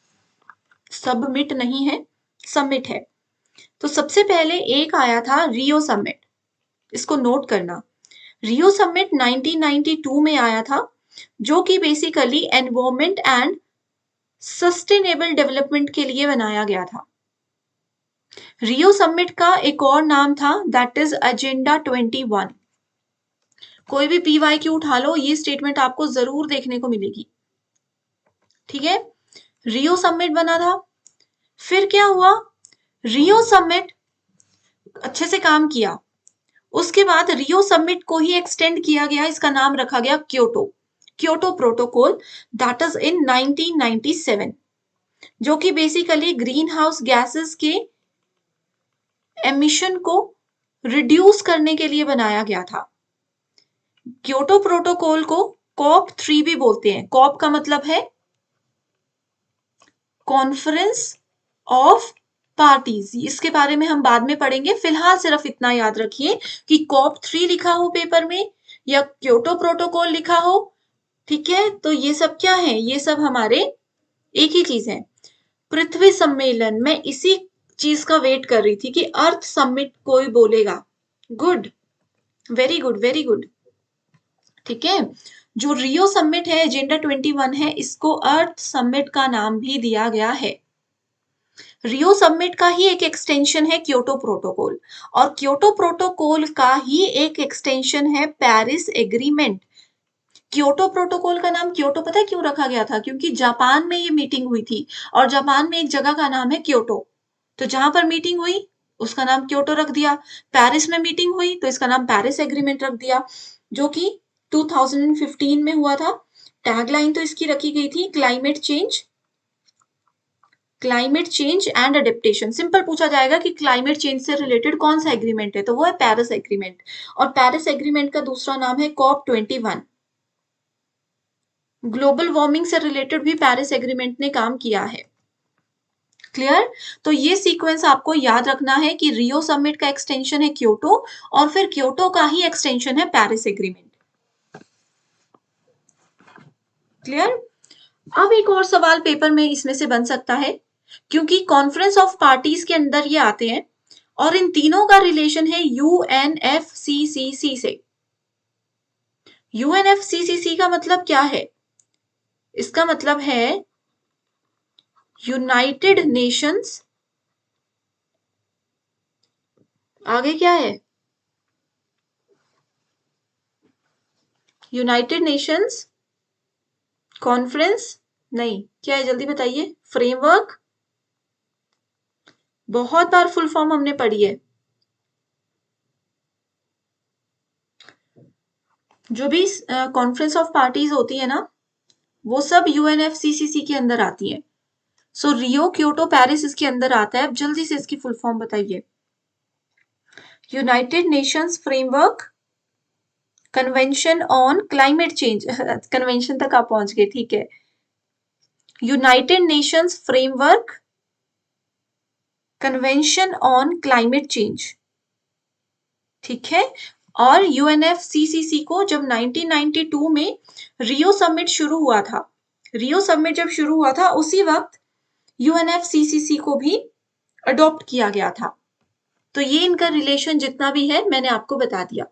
सबमिट नहीं है, सबमिट है। तो सबसे पहले एक आया था रियो समिट, इसको नोट करना। रियो समिट 1992 में आया था, जो कि basically environment and sustainable development के लिए बनाया गया था। रियो समिट का एक और नाम था, दैट इज एजेंडा 21। कोई भी PYQ उठा लो, ये स्टेटमेंट आपको जरूर देखने को मिलेगी। ठीक है, रियो समिट बना था। फिर क्या हुआ, रियो समिट अच्छे से काम किया, उसके बाद रियो समिट को ही एक्सटेंड किया गया, इसका नाम रखा गया Kyoto, Kyoto protocol, that is in 1997, जो कि बेसिकली ग्रीन हाउस गैसेस के एमिशन को रिड्यूस करने के लिए बनाया गया था। क्योटो प्रोटोकॉल को कॉप 3 भी बोलते हैं। कॉप का मतलब है कॉन्फ्रेंस ऑफ पार्टीज, इसके बारे में हम बाद में पढ़ेंगे। फिलहाल सिर्फ इतना याद रखिए कि कॉप 3 लिखा हो पेपर में या क्योटो प्रोटोकॉल लिखा हो, ठीक है, तो ये सब क्या है, ये सब हमारे एक ही चीज है। पृथ्वी सम्मेलन में इसी चीज का वेट कर रही थी कि अर्थ समिट कोई बोलेगा। Good, very good, very good. ठीक है, जो रियो समिट है, एजेंडा 21 है, इसको अर्थ समिट का नाम भी दिया गया है। रियो समिट का ही एक एक्सटेंशन है क्योटो प्रोटोकॉल, और क्योटो प्रोटोकॉल का ही एक एक्सटेंशन है पेरिस एग्रीमेंट। क्योटो प्रोटोकॉल का नाम क्योटो पता है क्यों रखा गया था, क्योंकि जापान में ये मीटिंग हुई थी, और जापान में एक जगह का नाम है क्योटो, तो जहां पर मीटिंग हुई उसका नाम क्योटो रख दिया। पेरिस में मीटिंग हुई तो इसका नाम पेरिस एग्रीमेंट रख दिया, जो कि 2015 में हुआ था। टैगलाइन तो इसकी रखी गई थी, climate change, climate change and adaptation. Simple पूछा जाएगा कि क्लाइमेट चेंज से रिलेटेड कौन सा एग्रीमेंट है, तो वो है पेरिस एग्रीमेंट। और पेरिस एग्रीमेंट का दूसरा नाम है कॉप 21। ग्लोबल वार्मिंग से रिलेटेड भी पेरिस एग्रीमेंट ने काम किया है। क्लियर, तो ये सीक्वेंस आपको याद रखना है कि रियो समिट का एक्सटेंशन है क्योटो, और फिर क्योटो का ही एक्सटेंशन है पेरिस एग्रीमेंट। क्लियर, अब एक और सवाल पेपर में इसमें से बन सकता है, क्योंकि कॉन्फ्रेंस ऑफ पार्टीज के अंदर ये आते हैं, और इन तीनों का रिलेशन है UNFCCC से। UNFCCC का मतलब क्या है, इसका मतलब है यूनाइटेड नेशंस, आगे क्या है, यूनाइटेड नेशंस कॉन्फ्रेंस, नहीं क्या है जल्दी बताइए, फ्रेमवर्क। बहुत बार फुल फॉर्म हमने पढ़ी है। जो भी कॉन्फ्रेंस ऑफ पार्टीज होती है ना, वो सब UNFCCC के अंदर आती है। सो रियो, क्योटो, पेरिस इसके अंदर आता है। अब जल्दी से इसकी फुल फॉर्म बताइए। United Nations framework convention on climate change, convention तक आप पहुंच गए, ठीक है। United Nations framework convention on climate change, ठीक है। और UNFCCC को जब 1992 में रियो समिट शुरू हुआ था, रियो समिट जब शुरू हुआ था उसी वक्त UNFCCC को भी अडॉप्ट किया गया था। तो ये इनका रिलेशन जितना भी है मैंने आपको बता दिया।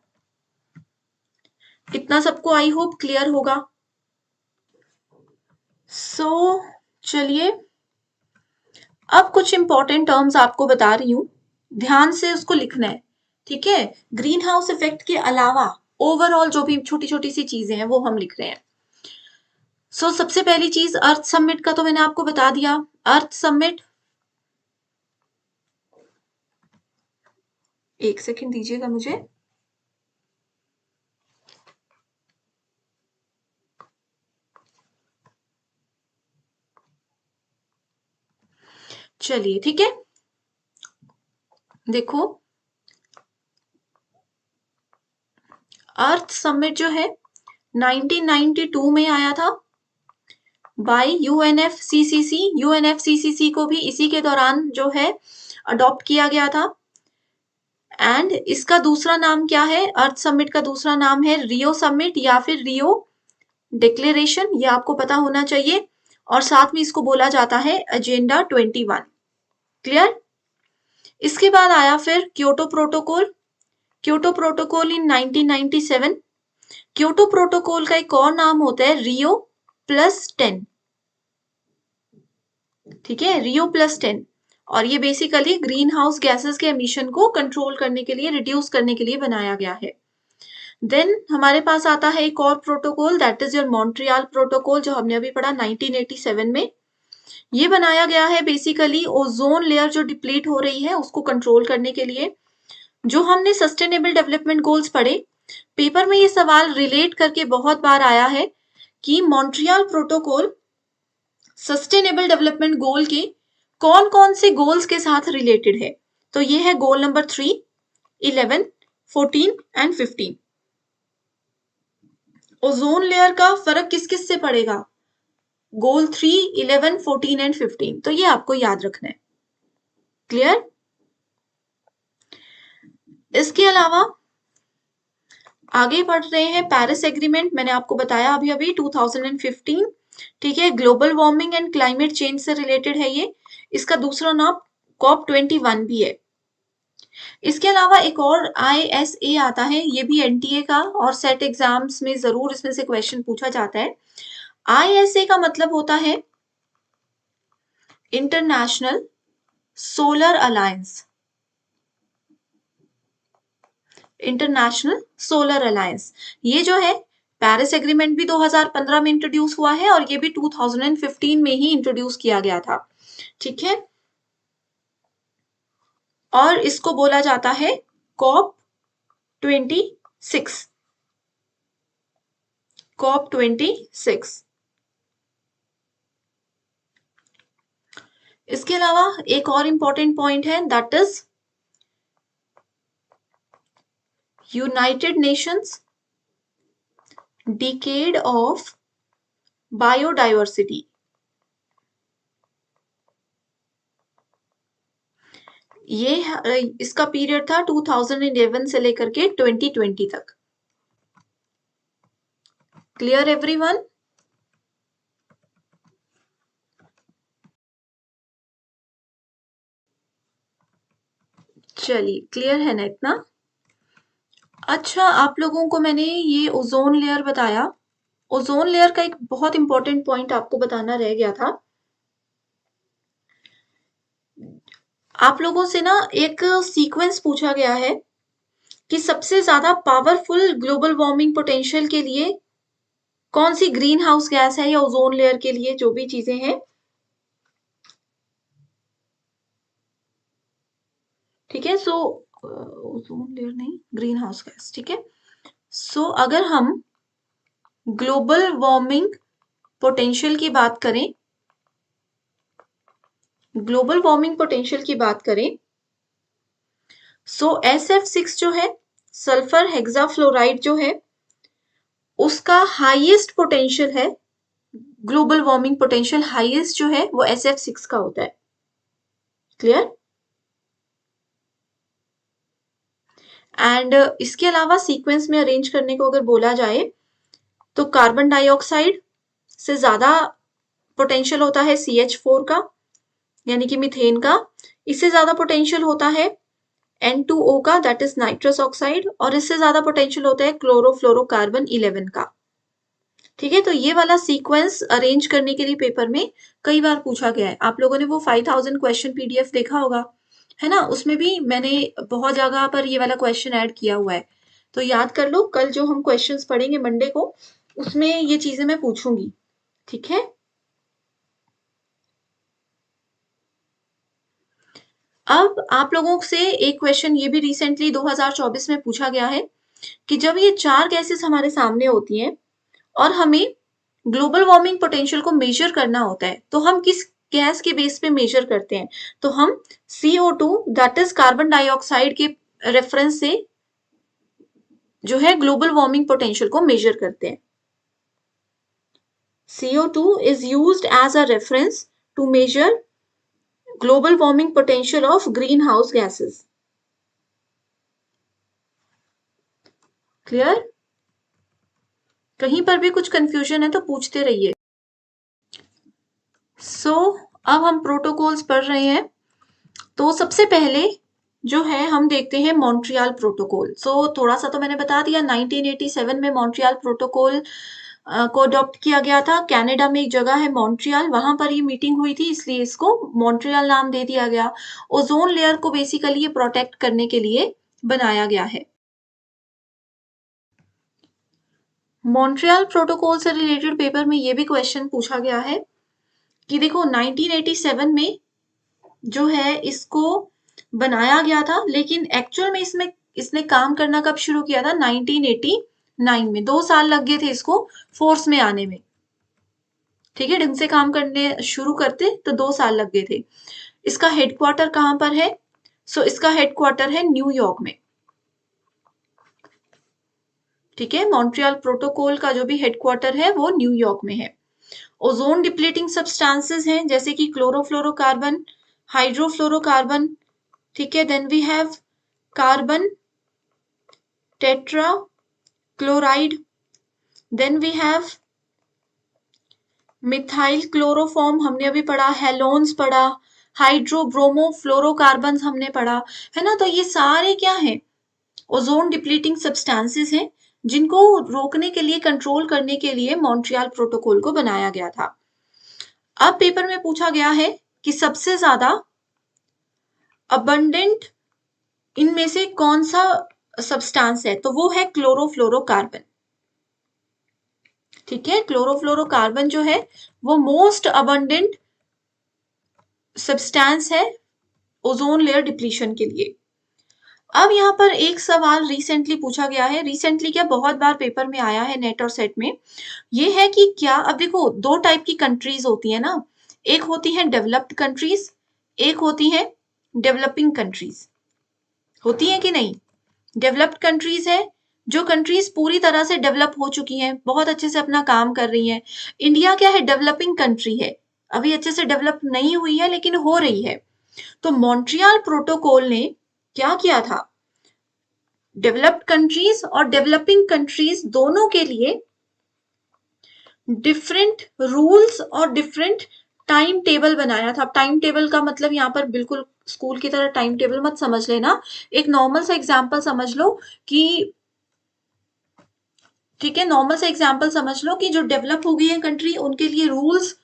इतना सबको आई होप क्लियर होगा। सो चलिए, अब कुछ इंपॉर्टेंट टर्म्स आपको बता रही हूं, ध्यान से उसको लिखना है, ठीक है। ग्रीन हाउस इफेक्ट के अलावा ओवरऑल जो भी छोटी छोटी सी चीजें हैं वो हम लिख रहे हैं। सो सबसे पहली चीज अर्थ समिट का तो मैंने आपको बता दिया। अर्थ समिट, एक सेकंड दीजिएगा मुझे। चलिए ठीक है, देखो अर्थ समिट जो है 1992 में आया था बाय यूएनएफसीसीसी। यूएनएफसीसीसी को भी इसी के दौरान जो है अडॉप्ट किया गया था। एंड इसका दूसरा नाम क्या है? अर्थ समिट का दूसरा नाम है रियो समिट या फिर रियो डिक्लेरेशन, ये आपको पता होना चाहिए। और साथ में इसको बोला जाता है एजेंडा 21। क्लियर? इसके बाद आया फिर क्योटो प्रोटोकॉल। क्योटो प्रोटोकॉल इन 1997। क्योटो प्रोटोकॉल का एक और नाम होता है रियो प्लस 10। ठीक है, रियो प्लस 10। और ये बेसिकली ग्रीन हाउस गैसेस के एमिशन को कंट्रोल करने के लिए, रिड्यूस करने के लिए बनाया गया है। देन हमारे पास आता है एक और protocol, that is your Montreal protocol, जो हमने अभी पढ़ा 1987 में। ये बनाया गया है बेसिकली ओजोन लेयर जो डिप्लीट हो रही है उसको कंट्रोल करने के लिए। जो हमने सस्टेनेबल डेवलपमेंट गोल्स पढ़े, पेपर में ये सवाल रिलेट करके बहुत बार आया है कि Montreal protocol sustainable development goal के कौन कौन से गोल्स के साथ रिलेटेड है। तो ये है goal number 3, 11, 14 and 15। Ozone layer का फर्क किस किस से पड़ेगा? गोल 3, 11, 14 एंड 15। तो ये आपको याद रखना है। क्लियर? इसके अलावा आगे बढ़ रहे हैं, पेरिस एग्रीमेंट मैंने आपको बताया अभी अभी 2015। ठीक है, global warming and climate change से रिलेटेड है ये। इसका दूसरा नाम COP21 भी है। इसके अलावा एक और ISA आता है, ये भी NTA का और सेट एग्जाम्स में जरूर इसमें से क्वेश्चन पूछा जाता है। ISA का मतलब होता है international solar alliance. International solar alliance ये जो है, पेरिस एग्रीमेंट भी 2015 में इंट्रोड्यूस हुआ है और ये भी 2015 में ही इंट्रोड्यूस किया गया था। ठीक है, और इसको बोला जाता है COP26। COP26। इसके अलावा एक और इंपॉर्टेंट पॉइंट है, that is United Nations decade of biodiversity. ये इसका पीरियड था 2011 से लेकर के 2020 तक। Clear everyone? चलिए, क्लियर है ना इतना? अच्छा, आप लोगों को मैंने ये ओजोन लेयर बताया। ओजोन लेयर का एक बहुत इंपॉर्टेंट पॉइंट आपको बताना रह गया था। आप लोगों से ना एक सीक्वेंस पूछा गया है कि सबसे ज्यादा पावरफुल ग्लोबल वार्मिंग पोटेंशियल के लिए कौन सी ग्रीन हाउस गैस है, या ओजोन लेयर के लिए जो भी चीजें हैं। ठीक है, सो ओजोन लेयर नहीं, ग्रीन हाउस गैस। ठीक है, सो अगर हम ग्लोबल वार्मिंग पोटेंशियल की बात करें, ग्लोबल वार्मिंग पोटेंशियल की बात करें, सो SF6 जो है, सल्फर हेक्साफ्लोराइड जो है, उसका हाईएस्ट पोटेंशियल है, ग्लोबल वार्मिंग पोटेंशियल हाईएस्ट जो है वो SF6 का होता है। क्लियर? एंड इसके अलावा सीक्वेंस में अरेंज करने को अगर बोला जाए तो कार्बन डाइऑक्साइड से ज्यादा पोटेंशियल होता है CH4 का, यानी कि मीथेन का। इससे ज्यादा पोटेंशियल होता है N2O का, दैट इज नाइट्रस ऑक्साइड। और इससे ज्यादा पोटेंशियल होता है क्लोरोफ्लोरोकार्बन 11 का। ठीक है, तो ये वाला सीक्वेंस अरेंज करने के लिए पेपर में कई बार पूछा गया है। आप लोगों ने वो 5000 क्वेश्चन PDF देखा होगा, है ना? उसमें भी मैंने बहुत जगह पर ये वाला क्वेश्चन ऐड किया हुआ है, तो याद कर लो। कल जो हम क्वेश्चंस पढ़ेंगे मंडे को, उसमें ये चीजें मैं पूछूंगी। ठीक है, अब आप लोगों से एक क्वेश्चन ये भी रिसेंटली 2024 में पूछा गया है कि जब ये 4 गैसेस हमारे सामने होती हैं और हमें ग्लोबल वार्मिंग पोटेंशियल को मेजर करना होता है, तो हम किस गैस के बेस पे मेजर करते हैं? तो हम CO2 that is carbon dioxide के रेफरेंस से जो है ग्लोबल वार्मिंग पोटेंशियल को मेजर करते हैं। CO2 is used as a reference to measure global warming potential of greenhouse gases. Clear? कहीं पर भी कुछ कंफ्यूजन है तो पूछते रहिए। अब हम प्रोटोकॉल्स पढ़ रहे हैं। तो सबसे पहले जो है हम देखते हैं मॉन्ट्रियल प्रोटोकॉल। थोड़ा सा तो मैंने बता दिया, 1987 में मॉन्ट्रियल प्रोटोकॉल को अडॉप्ट किया गया था। कनाडा में एक जगह है मॉन्ट्रियल, वहां पर ये मीटिंग हुई थी, इसलिए इसको मॉन्ट्रियल नाम दे दिया गया। ओजोन लेयर को बेसिकली ये प्रोटेक्ट करने के लिए बनाया गया है। मॉन्ट्रियल प्रोटोकॉल से रिलेटेड पेपर में ये भी क्वेश्चन पूछा गया है कि देखो 1987 में जो है इसको बनाया गया था, लेकिन एक्चुअल में इसने काम करना कब शुरू किया था? 1989 में। 2 साल लग गए थे इसको फोर्स में आने में। ठीक है, ढंग से काम करने शुरू करते तो 2 साल लग गए थे। इसका हेडक्वार्टर कहां पर है? इसका हेडक्वार्टर है न्यूयॉर्क में। ठीक है, मॉन्ट्रियल प्रोटोकॉल का जो भी हेडक्वार्टर है वो न्यूयॉर्क में है। ओजोन डिप्लीटिंग सब्सटेंसेस हैं जैसे कि क्लोरोफ्लोरोकार्बन, हाइड्रोफ्लोरोकार्बन। ठीक है, then we have carbon tetrachloride, then we have methyl chloroform हमने अभी पढ़ा, हेलोन्स पढ़ा, हाइड्रोब्रोमो फ्लोरोकार्बन हमने पढ़ा, है ना। तो ये सारे क्या हैं? ओजोन डिप्लीटिंग सब्सटेंसेस हैं जिनको रोकने के लिए, कंट्रोल करने के लिए मॉन्ट्रियल प्रोटोकॉल को बनाया गया था। अब पेपर में पूछा गया है कि सबसे ज्यादा अबंडेंट इनमें से कौन सा सब्सटेंस है? तो वो है क्लोरोफ्लोरोकार्बन। ठीक है, क्लोरोफ्लोरोकार्बन जो है वो मोस्ट अबंडेंट सब्सटेंस है ओजोन लेयर डिप्लीशन के लिए। अब यहाँ पर एक सवाल रिसेंटली पूछा गया है, रिसेंटली क्या, बहुत बार पेपर में आया है नेट और सेट में, ये है कि क्या, अब देखो 2 टाइप की कंट्रीज होती है ना, एक होती है डेवलप्ड कंट्रीज, एक होती है डेवलपिंग कंट्रीज। होती है कि नहीं? डेवलप्ड कंट्रीज है जो कंट्रीज पूरी तरह से डेवलप हो चुकी हैं, बहुत अच्छे से अपना काम कर रही हैं। इंडिया क्या है? डेवलपिंग कंट्री है, अभी अच्छे से डेवलप नहीं हुई है लेकिन हो रही है। तो मॉन्ट्रियल प्रोटोकॉल ने क्या किया था? डेवलप्ड कंट्रीज और डेवलपिंग कंट्रीज दोनों के लिए डिफरेंट रूल्स और डिफरेंट टाइम टेबल बनाया था। टाइम टेबल का मतलब यहाँ पर बिल्कुल स्कूल की तरह टाइम टेबल मत समझ लेना, एक नॉर्मल सा एग्जांपल समझ लो कि, ठीक है, नॉर्मल सा एग्जांपल समझ लो कि जो डेवलप हो गई है कंट्री, उनके लिए रूल्स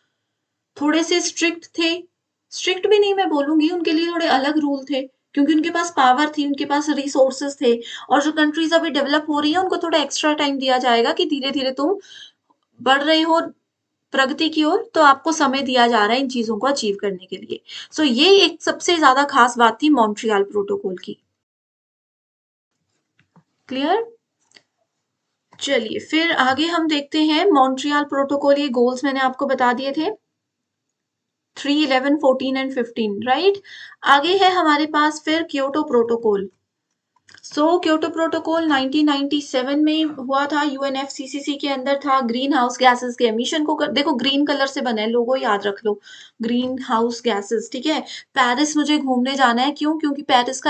थोड़े से स्ट्रिक्ट थे। स्ट्रिक्ट भी नहीं मैं बोलूंगी, उनके लिए थोड़े अलग रूल थे क्योंकि उनके पास पावर थी, उनके पास रिसोर्सेस थे। और जो कंट्रीज अभी डेवलप हो रही है उनको थोड़ा एक्स्ट्रा टाइम दिया जाएगा कि धीरे धीरे तुम बढ़ रहे हो प्रगति की ओर, तो आपको समय दिया जा रहा है इन चीजों को अचीव करने के लिए। ये एक सबसे ज्यादा खास बात थी मॉन्ट्रियल प्रोटोकॉल की। क्लियर? चलिए फिर आगे हम देखते हैं मॉन्ट्रियल प्रोटोकॉल। ये गोल्स मैंने आपको बता दिए थे, 3, 11, 14 एंड 15, राइट। आगे है हमारे पास फिर क्योटो प्रोटोकॉल। क्योटो प्रोटोकॉल 1997 में हुआ था, यूएनएफसीसीसी के अंदर था। ग्रीन हाउस गैसेस के एमिशन को देखो ग्रीन कलर से बना है, लोगो याद रख लो, ग्रीन हाउस गैसेस। ठीक है, पेरिस मुझे घूमने जाना है, क्यों? क्योंकि पेरिस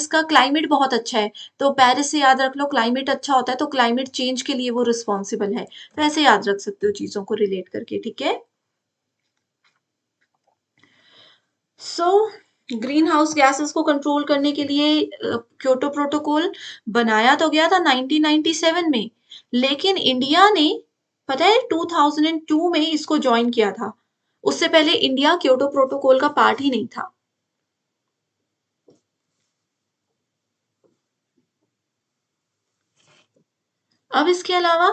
का क्लाइमेट बहुत अच्छा है, तो पेरिस से याद रख लो, क्लाइमेट अच्छा होता है तो क्लाइमेट चेंज के लिए वो रिस्पॉन्सिबल है। तो ऐसे याद रख सकते हो चीजों को रिलेट करके। ठीक है, ग्रीन हाउस गैसेस को कंट्रोल करने के लिए क्योटो प्रोटोकॉल बनाया तो गया था 1997 में, लेकिन इंडिया ने, पता है, 2002 में इसको ज्वाइन किया था। उससे पहले इंडिया क्योटो प्रोटोकॉल का पार्ट ही नहीं था। अब इसके अलावा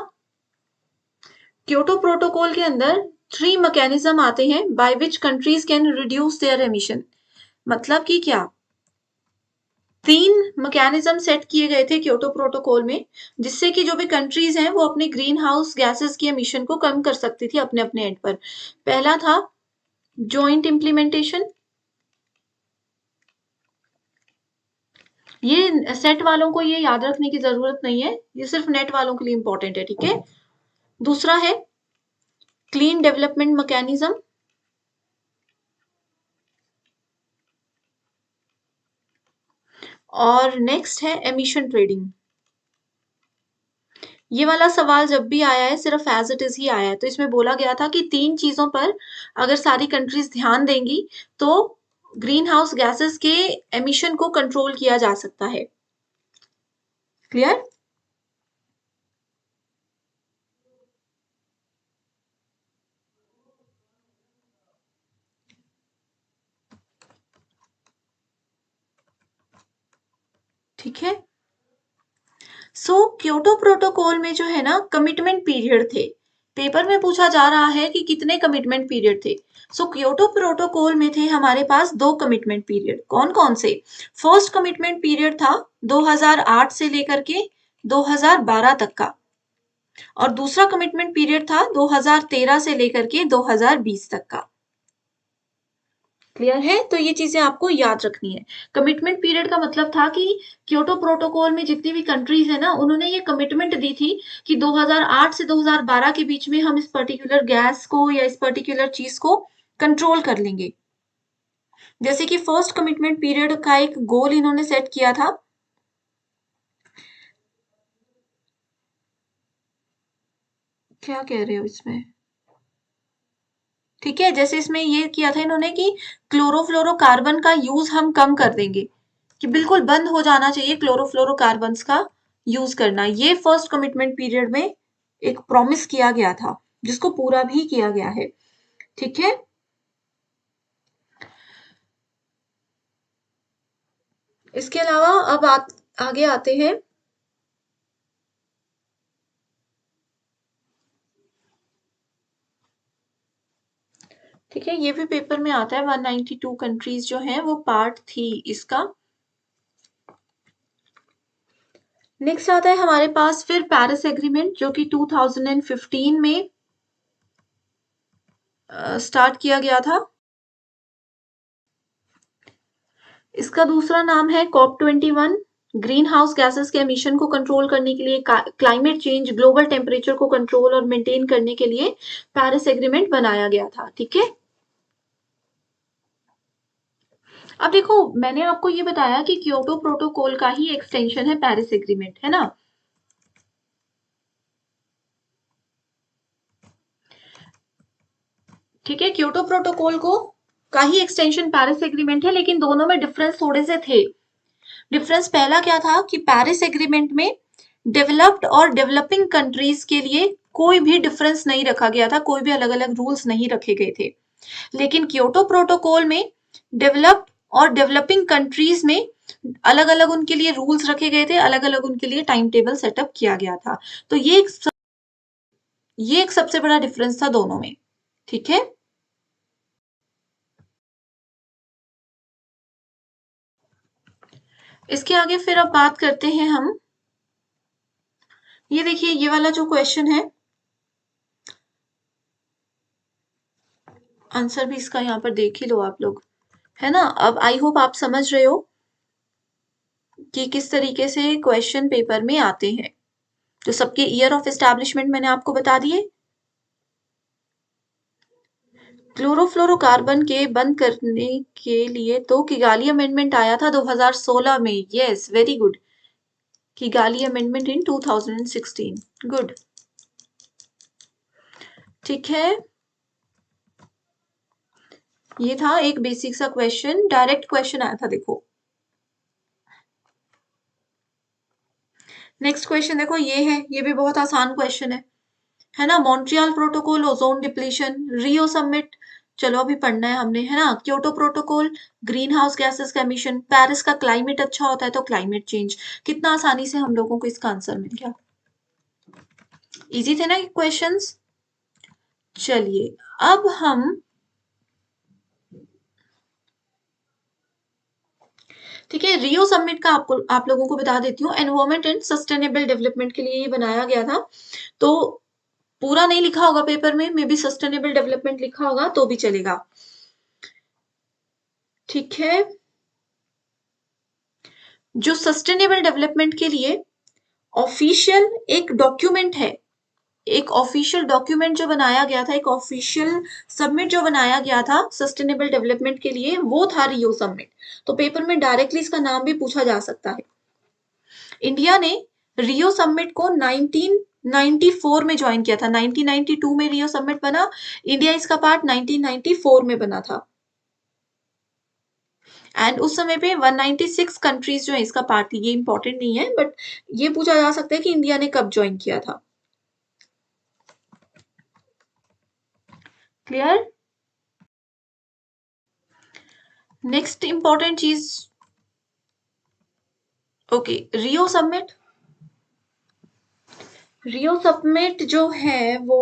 क्योटो प्रोटोकॉल के अंदर 3 मैकेनिज्म आते हैं by which countries can reduce there emission. मतलब कि क्या, 3 मैकेनिज्म सेट किए गए थे क्योटो प्रोटोकॉल में, जिससे कि जो भी कंट्रीज हैं वो अपने ग्रीन हाउस गैसेस की एमिशन को कम कर सकती थी अपने अपने एंड पर। पहला था जॉइंट इम्प्लीमेंटेशन, ये सेट वालों को ये याद रखने की जरूरत नहीं है, ये सिर्फ नेट वालों के लिए इंपॉर्टेंट है। ठीक है, दूसरा है क्लीन डेवलपमेंट मैकेनिज्म, और नेक्स्ट है एमिशन ट्रेडिंग। ये वाला सवाल जब भी आया है सिर्फ एज इट इज ही आया है, तो इसमें बोला गया था कि 3 चीजों पर अगर सारी कंट्रीज ध्यान देंगी तो ग्रीन हाउस गैसेस के एमिशन को कंट्रोल किया जा सकता है। क्लियर? ठीक है। क्योटो प्रोटोकॉल में जो है ना कमिटमेंट पीरियड थे, पेपर में पूछा जा रहा है कि कितने कमिटमेंट पीरियड थे। क्योटो प्रोटोकॉल में थे हमारे पास 2 कमिटमेंट पीरियड। कौन कौन से? फर्स्ट कमिटमेंट पीरियड था 2008 से लेकर के 2012 तक का, और दूसरा कमिटमेंट पीरियड था 2013 से लेकर के 2020 तक का। क्लियर है? तो ये चीजें आपको याद रखनी है। कमिटमेंट पीरियड का मतलब था कि क्योटो प्रोटोकॉल में जितनी भी कंट्रीज है ना, उन्होंने ये कमिटमेंट दी थी कि 2008 से 2012 के बीच में हम इस पर्टिकुलर गैस को या इस पर्टिकुलर चीज को कंट्रोल कर लेंगे। जैसे कि फर्स्ट कमिटमेंट पीरियड का एक गोल इन्होंने सेट किया था, क्या कह रहे हो इसमें? ठीक है, जैसे इसमें ये किया था इन्होंने कि क्लोरोफ्लोरोकार्बन का यूज हम कम कर देंगे, कि बिल्कुल बंद हो जाना चाहिए क्लोरोफ्लोरोकार्बन्स का यूज करना। ये फर्स्ट कमिटमेंट पीरियड में एक प्रॉमिस किया गया था, जिसको पूरा भी किया गया है। ठीक है, इसके अलावा अब आगे आते हैं। ठीक है, ये भी पेपर में आता है। 192 कंट्रीज जो हैं वो पार्ट थी इसका। नेक्स्ट आता है हमारे पास फिर पेरिस एग्रीमेंट, जो कि 2015 में स्टार्ट किया गया था। इसका दूसरा नाम है COP21। ग्रीन हाउस गैसेस के एमिशन को कंट्रोल करने के लिए, क्लाइमेट चेंज, ग्लोबल टेम्परेचर को कंट्रोल और मेंटेन करने के लिए पेरिस एग्रीमेंट बनाया गया था। ठीक है, अब देखो मैंने आपको ये बताया कि क्योटो प्रोटोकॉल का ही एक्सटेंशन है पेरिस एग्रीमेंट, है ना। ठीक है, क्योटो प्रोटोकॉल को का ही एक्सटेंशन पेरिस एग्रीमेंट है, लेकिन दोनों में डिफरेंस थोड़े से थे। डिफरेंस पहला क्या था कि पेरिस एग्रीमेंट में डेवलप्ड और डेवलपिंग कंट्रीज के लिए कोई भी डिफरेंस नहीं रखा गया था, कोई भी अलग अलग रूल्स नहीं रखे गए थे। लेकिन क्योटो प्रोटोकॉल में डेवलप्ड और डेवलपिंग कंट्रीज में अलग अलग उनके लिए रूल्स रखे गए थे, अलग अलग उनके लिए टाइम टेबल सेटअप किया गया था। तो ये एक सबसे बड़ा डिफरेंस था दोनों में। ठीक है, इसके आगे फिर अब बात करते हैं हम। ये देखिए, ये वाला जो क्वेश्चन है, आंसर भी इसका यहाँ पर देख ही लो आप लोग, है ना। अब आई होप आप समझ रहे हो कि किस तरीके से क्वेश्चन पेपर में आते हैं। तो सबके ईयर ऑफ एस्टैब्लिशमेंट मैंने आपको बता दिए। क्लोरोफ्लोरोकार्बन के बंद करने के लिए तो किगाली अमेंडमेंट आया था 2016 में। Yes, very good. Kigali amendment in 2016। Good. ठीक है, ये था एक बेसिक सा क्वेश्चन, डायरेक्ट क्वेश्चन आया था। देखो नेक्स्ट क्वेश्चन देखो, ये है, ये भी बहुत आसान क्वेश्चन है ना। Montreal protocol, ozone depletion, Rio summit, चलो अभी पढ़ना है हमने, है ना। Kyoto protocol, green house gases का एमिशन, पेरिस का क्लाइमेट अच्छा होता है तो क्लाइमेट चेंज। कितना आसानी से हम लोगों को इसका आंसर मिल गया। इजी थे ना क्वेश्चंस। चलिए अब हम, ठीक है, रियो समिट का आप लोगों को बता देती हूँ। एनवायरमेंट एंड सस्टेनेबल डेवलपमेंट के लिए ये बनाया गया था। तो पूरा नहीं लिखा होगा पेपर में, मे बी सस्टेनेबल डेवलपमेंट लिखा होगा तो भी चलेगा। ठीक है, जो सस्टेनेबल डेवलपमेंट के लिए ऑफिशियल एक डॉक्यूमेंट है, एक ऑफिशियल डॉक्यूमेंट जो बनाया गया था, एक ऑफिशियल सबमिट जो बनाया गया था सस्टेनेबल डेवलपमेंट के लिए, वो था रियो सबमिट। तो पेपर में डायरेक्टली इसका नाम भी पूछा जा सकता है। इंडिया ने रियो सबमिट को 1994 में ज्वाइन किया था। 1992 में रियो सबमिट बना, इंडिया इसका पार्ट 1994 में बना था। एंड उस समय पे 196 कंट्रीज जो है इसका पार्ट थी। ये इंपॉर्टेंट नहीं है, बट ये पूछा जा सकता है कि इंडिया ने कब ज्वाइन किया था। क्लियर? नेक्स्ट इंपॉर्टेंट चीज, ओके, रियो सबमिट जो है वो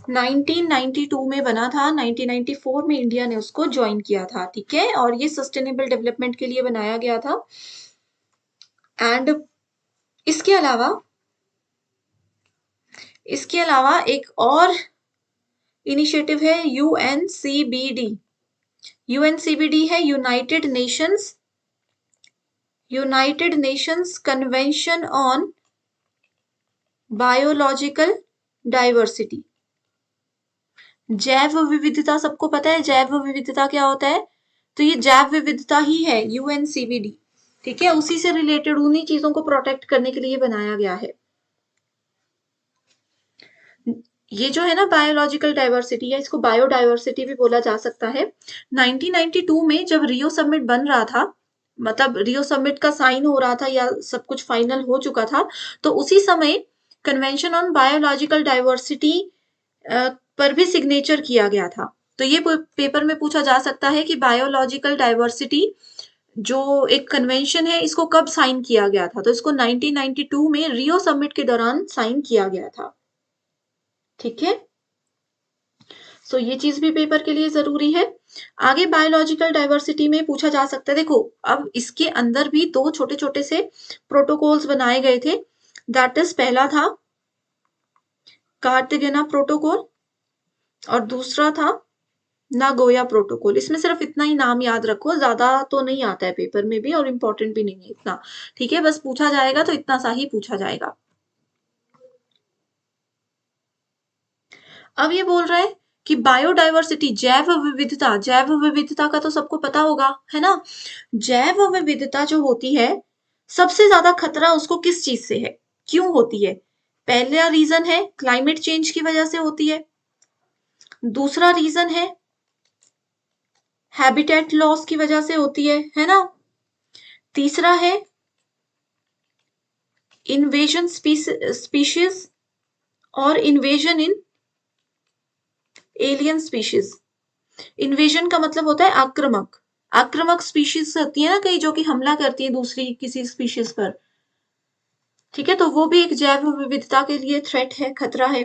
1992 में बना था। 1994 में इंडिया ने उसको ज्वाइन किया था, ठीक है। और ये सस्टेनेबल डेवलपमेंट के लिए बनाया गया था। एंड इसके अलावा एक और इनिशिएटिव है यूएनसीबीडी। यूएनसीबीडी है United Nations convention on biological diversity. जैव विविधता सबको पता है, जैव विविधता क्या होता है? तो ये जैव विविधता ही है यूएनसीबीडी, ठीक है। उसी से रिलेटेड उन्हीं चीजों को प्रोटेक्ट करने के लिए बनाया गया है। ये जो है ना बायोलॉजिकल डाइवर्सिटी, या इसको बायोडाइवर्सिटी भी बोला जा सकता है। 1992 में जब रियो सबमिट बन रहा था, मतलब रियो सबमिट का साइन हो रहा था या सब कुछ फाइनल हो चुका था, तो उसी समय कन्वेंशन ऑन बायोलॉजिकल डाइवर्सिटी पर भी सिग्नेचर किया गया था। तो ये पेपर में पूछा जा सकता है कि बायोलॉजिकल डाइवर्सिटी जो एक कन्वेंशन है, इसको कब साइन किया गया था? तो इसको 1992 में रियो सबमिट के दौरान साइन किया गया था, ठीक है। सो ये चीज भी पेपर के लिए जरूरी है। आगे बायोलॉजिकल डाइवर्सिटी में पूछा जा सकता है, देखो अब इसके अंदर भी दो छोटे छोटे से प्रोटोकॉल्स बनाए गए थे। दैट इज, पहला था कार्टेगेना प्रोटोकॉल और दूसरा था नागोया प्रोटोकॉल। इसमें सिर्फ इतना ही नाम याद रखो, ज्यादा तो नहीं आता है पेपर में भी और इम्पोर्टेंट भी नहीं है इतना, ठीक है। बस पूछा जाएगा तो इतना सा ही पूछा जाएगा। अब ये बोल रहा है कि बायोडाइवर्सिटी, जैव विविधता का तो सबको पता होगा, है ना। जैव विविधता जो होती है, सबसे ज्यादा खतरा उसको किस चीज से है, क्यों होती है? पहला रीजन है क्लाइमेट चेंज की वजह से होती है। दूसरा रीजन है हैबिटेट लॉस की वजह से होती है ना। तीसरा है इन्वेजन स्पीशीज और इन्वेजन इन एलियन स्पीशीज। इन्वेजन का मतलब होता है आक्रामक स्पीशीज होती है ना कई, जो कि हमला करती है दूसरी किसी स्पीशीज पर, ठीक है। तो वो भी एक जैव विविधता के लिए थ्रेट है, खतरा है।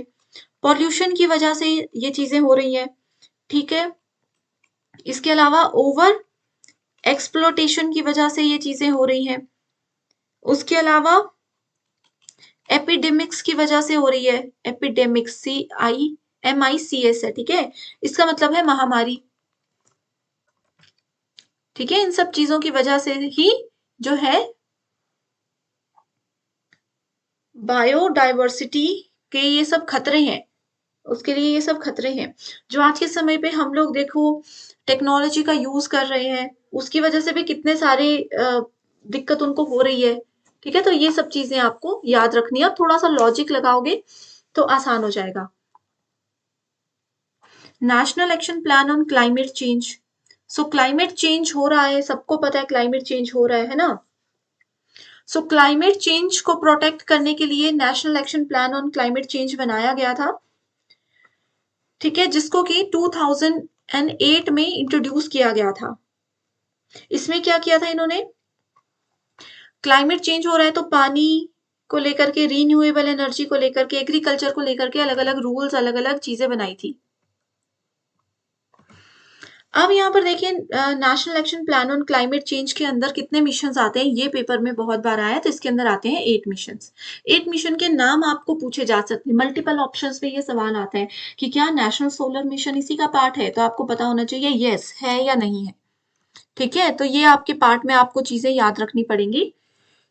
पॉल्यूशन की वजह से ये चीजें हो रही है, ठीक है। इसके अलावा ओवर एक्सप्लोटेशन की वजह से ये चीजें हो रही हैं। उसके अलावा एपिडेमिक्स की वजह से हो रही है। एपिडेमिक्स CIMICS है, ठीक है। इसका मतलब है महामारी, ठीक है। इन सब चीजों की वजह से ही जो है बायोडाइवर्सिटी के ये सब खतरे हैं, उसके लिए ये सब खतरे हैं। जो आज के समय पे हम लोग देखो टेक्नोलॉजी का यूज कर रहे हैं, उसकी वजह से भी कितने सारे दिक्कत उनको हो रही है, ठीक है। तो ये सब चीजें आपको याद रखनी है, थोड़ा सा लॉजिक लगाओगे तो आसान हो जाएगा। National action plan on climate change. So climate change हो रहा है, सबको पता है क्लाइमेट चेंज हो रहा है ना। सो क्लाइमेट चेंज को प्रोटेक्ट करने के लिए national action plan on climate change बनाया गया था, ठीक है, जिसको कि 2008 में इंट्रोड्यूस किया गया था। इसमें क्या किया था इन्होंने, क्लाइमेट चेंज हो रहा है तो पानी को लेकर के, रीन्यूएबल एनर्जी को लेकर के, एग्रीकल्चर को लेकर के अलग अलग रूल्स, अलग अलग चीजें बनाई थी। अब यहाँ पर देखिए national action plan on climate change के अंदर कितने मिशन आते हैं, ये पेपर में बहुत बार आया, तो इसके अंदर आते हैं 8 मिशन। 8 मिशन के नाम आपको पूछे जा सकते हैं, मल्टीपल ऑप्शंस पे ये सवाल आता है कि क्या नेशनल सोलर मिशन इसी का पार्ट है, तो आपको पता होना चाहिए यस है या नहीं है, ठीक है। तो ये आपके पार्ट में आपको चीजें याद रखनी पड़ेंगी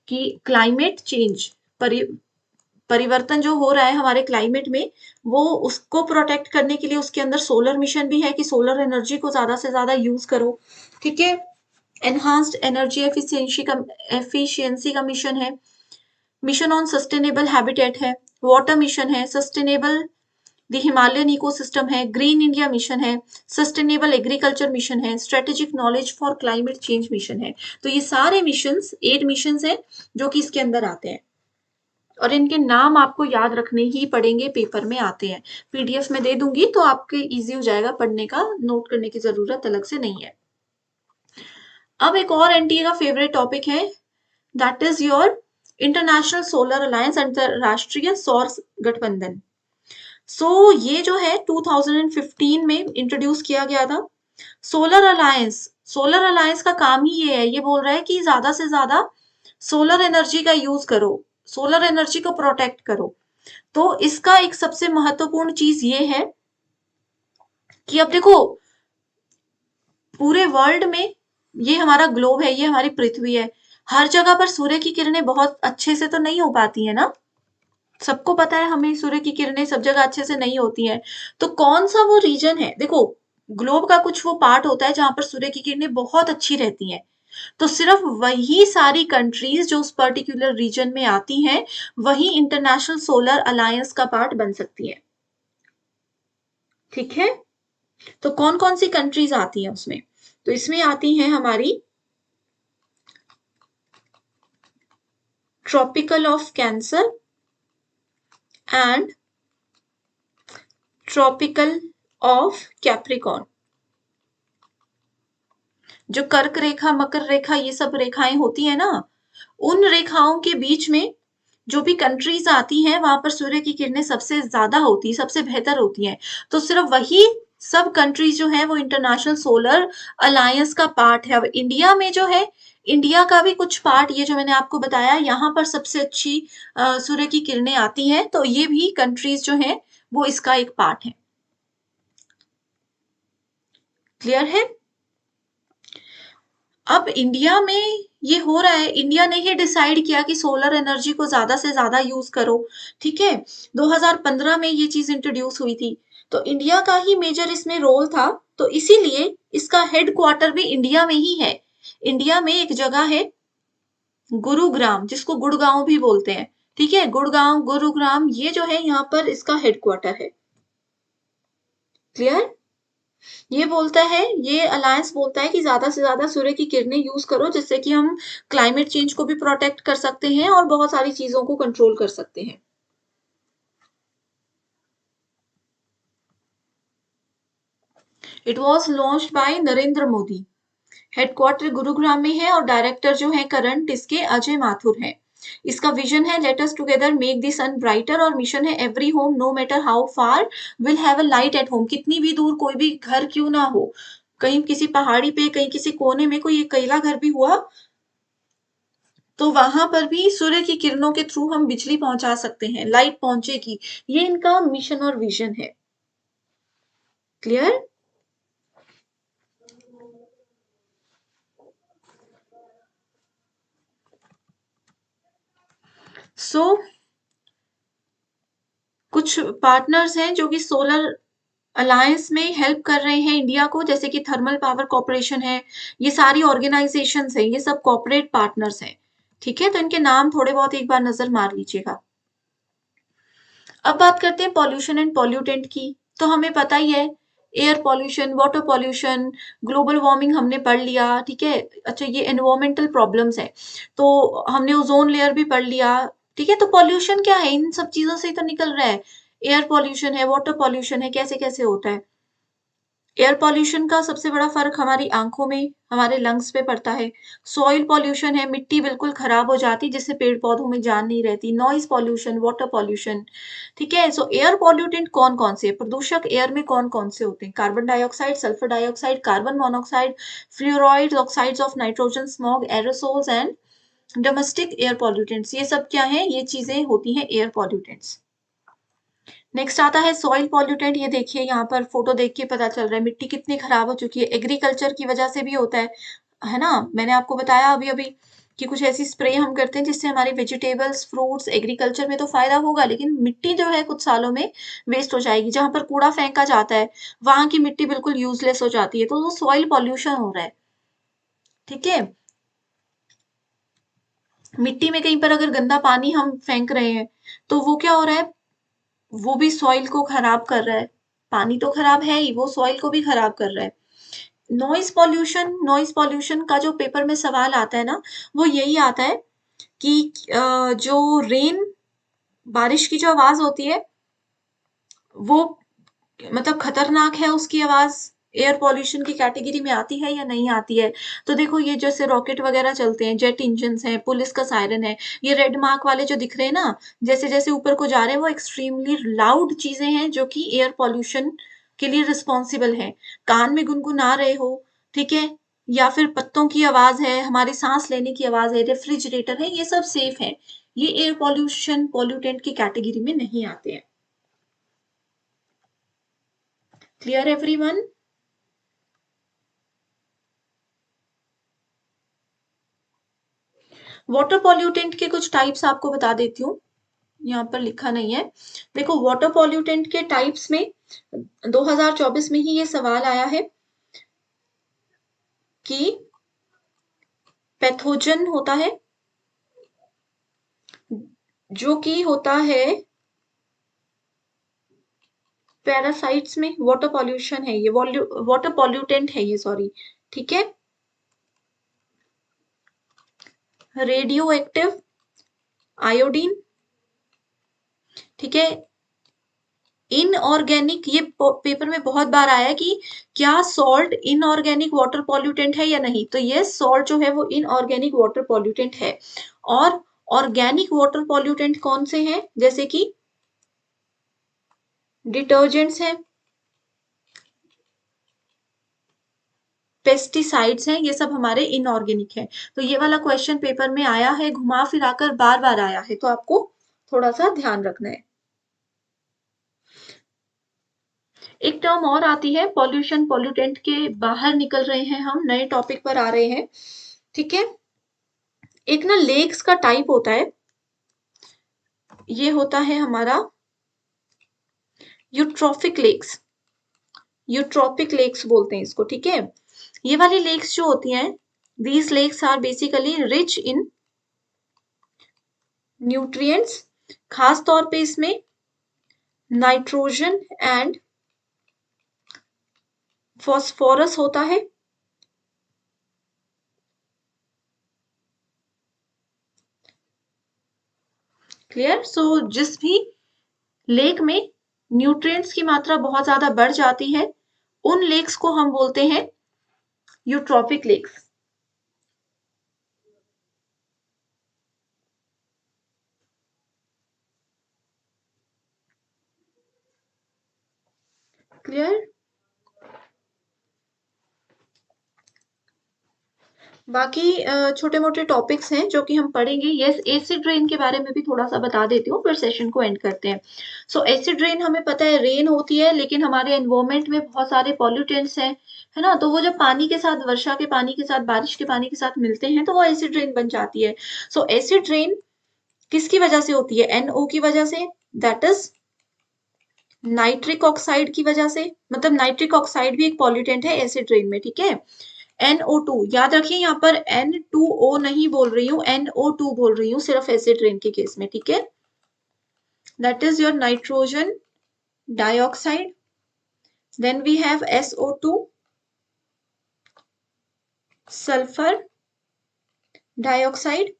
कि क्लाइमेट चेंज परिवर्तन जो हो रहा है हमारे क्लाइमेट में, वो उसको प्रोटेक्ट करने के लिए उसके अंदर सोलर मिशन भी है कि सोलर एनर्जी को ज्यादा से ज्यादा यूज करो, ठीक है। एनहांस्ड एनर्जी एफिशिएंसी का मिशन है, मिशन ऑन सस्टेनेबल हैबिटेट है, वाटर मिशन है, सस्टेनेबल द हिमालयन इकोसिस्टम है, ग्रीन इंडिया मिशन है, सस्टेनेबल एग्रीकल्चर मिशन है, strategic knowledge for climate change mission है। तो ये सारे मिशंस 8 मिशंस हैं जो कि इसके अंदर आते हैं और इनके नाम आपको याद रखने ही पड़ेंगे, पेपर में आते हैं। पीडीएफ में दे दूंगी तो आपके इजी हो जाएगा पढ़ने का, नोट करने की जरूरत अलग से नहीं है। अब एक और एनटीए का फेवरेट टॉपिक है, that is your international solar alliance, अंतरराष्ट्रीय सौर गठबंधन। ये जो है 2015 में इंट्रोड्यूस किया गया था। सोलर अलायंस का काम ही ये है, ये बोल रहा है कि ज्यादा से ज्यादा सोलर एनर्जी का यूज करो, सोलर एनर्जी को प्रोटेक्ट करो। तो इसका एक सबसे महत्वपूर्ण चीज ये है कि अब देखो पूरे वर्ल्ड में, ये हमारा ग्लोब है, ये हमारी पृथ्वी है, हर जगह पर सूर्य की किरणें बहुत अच्छे से तो नहीं हो पाती है ना, सबको पता है हमें सूर्य की किरणें सब जगह अच्छे से नहीं होती हैं। तो कौन सा वो रीजन है, देखो ग्लोब का कुछ वो पार्ट होता है जहां पर सूर्य की किरणें बहुत अच्छी रहती हैं, तो सिर्फ वही सारी कंट्रीज जो उस पर्टिकुलर रीजन में आती हैं वही इंटरनेशनल सोलर अलायंस का पार्ट बन सकती है, ठीक है। तो कौन कौन सी कंट्रीज आती हैं उसमें, तो इसमें आती हैं हमारी tropical of cancer and tropical of Capricorn. जो कर्क रेखा, मकर रेखा, ये सब रेखाएं होती है ना, उन रेखाओं के बीच में जो भी कंट्रीज आती हैं वहां पर सूर्य की किरणें सबसे ज्यादा होती है, सबसे बेहतर होती हैं। तो सिर्फ वही सब कंट्रीज जो है वो इंटरनेशनल सोलर अलायंस का पार्ट है। अब इंडिया में जो है, इंडिया का भी कुछ पार्ट, ये जो मैंने आपको बताया, यहाँ पर सबसे अच्छी सूर्य की किरणें आती हैं, तो ये भी कंट्रीज जो है वो इसका एक पार्ट है। क्लियर है। अब इंडिया में ये हो रहा है, इंडिया ने ही डिसाइड किया कि सोलर एनर्जी को ज्यादा से ज्यादा यूज करो, ठीक है। 2015 में ये चीज इंट्रोड्यूस हुई थी, तो इंडिया का ही मेजर इसमें रोल था, तो इसीलिए इसका हेडक्वार्टर भी इंडिया में ही है। इंडिया में एक जगह है गुरुग्राम, जिसको गुड़गांव भी बोलते हैं, ठीक है, गुड़गांव, गुरुग्राम, ये जो है यहाँ पर इसका हेडक्वार्टर है। क्लियर। ये बोलता है, ये अलायंस बोलता है कि ज्यादा से ज्यादा सूर्य की किरणें यूज करो, जिससे कि हम क्लाइमेट चेंज को भी प्रोटेक्ट कर सकते हैं और बहुत सारी चीजों को कंट्रोल कर सकते हैं। It was launched by Narendra Modi, headquarter Gurugram में है और डायरेक्टर जो है करंट इसके अजय माथुर है। इसका विजन है let us together make the sun brighter, और मिशन है every home no matter how far will have a light at home. कितनी भी दूर कोई भी घर क्यों ना हो, कहीं किसी पहाड़ी पे, कहीं किसी कोने में कोई अकेला घर भी हुआ, तो वहां पर भी सूर्य की किरणों के थ्रू हम बिजली पहुंचा सकते हैं, लाइट पहुंचेगी। ये इनका मिशन और विजन है। क्लियर। सो कुछ पार्टनर्स हैं जो कि सोलर अलायंस में हेल्प कर रहे हैं इंडिया को, जैसे कि थर्मल पावर कॉर्पोरेशन है, ये सारी ऑर्गेनाइजेशंस हैं, ये सब कॉर्पोरेट पार्टनर्स हैं, ठीक है। तो इनके नाम थोड़े बहुत एक बार नजर मार लीजिएगा। अब बात करते हैं पॉल्यूशन एंड पॉल्यूटेंट की। तो हमें पता ही है, air pollution, water pollution, global warming हमने पढ़ लिया, ठीक है। अच्छा, ये एनवायरमेंटल प्रॉब्लम्स है, तो हमने ओजोन लेयर भी पढ़ लिया, ठीक है। तो पॉल्यूशन क्या है, इन सब चीजों से ही तो निकल रहा है। एयर पॉल्यूशन है, वाटर पॉल्यूशन है, कैसे कैसे होता है। एयर पॉल्यूशन का सबसे बड़ा फर्क हमारी आंखों में, हमारे लंग्स पे पड़ता है। सॉइल पॉल्यूशन है, मिट्टी बिल्कुल खराब हो जाती जिससे पेड़ पौधों में जान नहीं रहती। नॉइज पॉल्यूशन, वाटर पॉल्यूशन, ठीक है। सो एयर पॉल्यूटेंट कौन कौन से, प्रदूषक एयर में कौन कौन से होते हैं, carbon dioxide, sulphur dioxide, carbon monoxide, fluoride, oxides of nitrogen, smog, aerosols and domestic air pollutants. ये सब क्या है, ये चीजें होती हैं एयर पॉल्यूटेंट्स। नेक्स्ट आता है सॉइल पॉल्यूटेंट। ये देखिए यहाँ पर फोटो देख के पता चल रहा है मिट्टी कितनी खराब हो चुकी है, एग्रीकल्चर की वजह से भी होता है ना। मैंने आपको बताया अभी अभी कि कुछ ऐसी स्प्रे हम करते हैं जिससे हमारी वेजिटेबल्स, फ्रूट्स, एग्रीकल्चर में तो फायदा होगा, लेकिन मिट्टी जो है कुछ सालों में वेस्ट हो जाएगी। जहां पर कूड़ा फेंका जाता है वहां की मिट्टी बिल्कुल यूजलेस हो जाती है, तो वो सॉइल पॉल्यूशन हो रहा है। ठीक है, मिट्टी में कहीं पर अगर गंदा पानी हम फेंक रहे हैं तो वो क्या हो रहा है, वो भी सॉइल को खराब कर रहा है। पानी तो खराब है ही, वो सॉइल को भी खराब कर रहा है। नॉइज पॉल्यूशन का जो पेपर में सवाल आता है ना, वो यही आता है कि जो रेन, बारिश की जो आवाज होती है वो मतलब खतरनाक है, उसकी आवाज एयर पॉल्यूशन की कैटेगरी में आती है या नहीं आती है। तो देखो ये जैसे रॉकेट वगैरह चलते हैं, जेट इंजन है, पुलिस का सायरन है, ये रेड मार्क वाले जो दिख रहे हैं ना, जैसे जैसे ऊपर को जा रहे हैं, वो एक्सट्रीमली लाउड चीजें हैं जो कि एयर पॉल्यूशन के लिए रिस्पॉन्सिबल है। कान में गुनगुना रहे हो, ठीक है, या फिर पत्तों की आवाज है, हमारी सांस लेने की आवाज है, रेफ्रिजरेटर है, ये सब सेफ है। ये एयर पॉल्यूशन पॉल्यूटेंट की कैटेगरी में नहीं आते हैं। Clear everyone? वाटर पॉल्यूटेंट के कुछ टाइप्स आपको बता देती हूँ, यहाँ पर लिखा नहीं है। देखो वाटर पॉल्यूटेंट के टाइप्स में 2024 में ही ये सवाल आया है कि पैथोजन होता है, जो कि होता है पैरासाइट्स में। वाटर पॉल्यूशन है ये, वाटर पॉल्यूटेंट है ये, सॉरी। ठीक है, रेडियो एक्टिव, आयोडीन, ठीक है, इनऑर्गेनिक, ये पेपर में बहुत बार आया कि क्या सॉल्ट इनऑर्गेनिक वाटर पॉल्यूटेंट है या नहीं, तो ये सॉल्ट जो है वो इनऑर्गेनिक वाटर पॉल्यूटेंट है। और ऑर्गेनिक वाटर पॉल्यूटेंट कौन से हैं, जैसे कि डिटर्जेंट्स हैं, पेस्टिसाइड्स हैं, ये सब हमारे इनऑर्गेनिक है। तो ये वाला क्वेश्चन पेपर में आया है, घुमा फिराकर बार बार आया है, तो आपको थोड़ा सा ध्यान रखना है। एक टर्म और आती है, पॉल्यूशन पॉल्यूटेंट के बाहर निकल रहे हैं हम, नए टॉपिक पर आ रहे हैं। ठीक है, एक ना लेक्स का टाइप होता है, ये होता है हमारा यूट्रॉफिक लेक्स, यूट्रॉपिक लेक्स बोलते हैं इसको। ठीक है, ये वाली लेक्स जो होती हैं, these lakes are basically rich in nutrients, खास तौर पे इसमें नाइट्रोजन एंड फॉस्फोरस होता है। क्लियर? सो जिस भी लेक में न्यूट्रिएंट्स की मात्रा बहुत ज्यादा बढ़ जाती है, उन लेक्स को हम बोलते हैं यूट्रॉपिक लेक्स। क्लियर? बाकी छोटे मोटे टॉपिक्स हैं जो कि हम पढ़ेंगे। यस, एसिड रेन के बारे में भी थोड़ा सा बता देती हूँ, फिर सेशन को एंड करते हैं। सो एसिड रेन हमें पता है रेन होती है, लेकिन हमारे एनवायरमेंट में बहुत सारे पॉल्यूटेंट्स हैं, है ना, तो वो जब पानी के साथ, वर्षा के पानी के साथ, बारिश के पानी के साथ मिलते हैं तो वो एसिड रेन बन जाती है। सो एसिड रेन किसकी वजह से होती है? NO की वजह से, दैट इज नाइट्रिक ऑक्साइड की वजह से। मतलब नाइट्रिक ऑक्साइड भी एक पॉल्यूटेंट है एसिड रेन में। ठीक है, NO2 याद रखिए, यहाँ पर N2O नहीं बोल रही हूँ, NO2 बोल रही हूँ सिर्फ एसिड रेन के केस में। ठीक है, that is your nitrogen dioxide, then we have SO2, sulphur dioxide.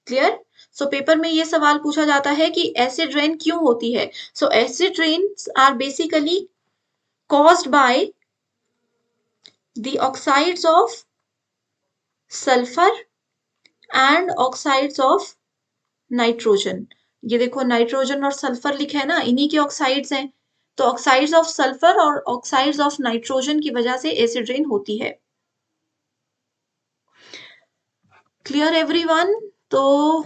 Clear? So paper में ये सवाल पूछा जाता है कि एसिड रेन क्यों होती है। So acid rains are basically caused by the oxides of sulfur and oxides of nitrogen. ये देखो नाइट्रोजन और सल्फर लिखा है ना, इन्हीं के ऑक्साइड्स हैं। तो ऑक्साइड्स ऑफ सल्फर और ऑक्साइड्स ऑफ नाइट्रोजन की वजह से एसिड रेन होती है। Clear everyone? तो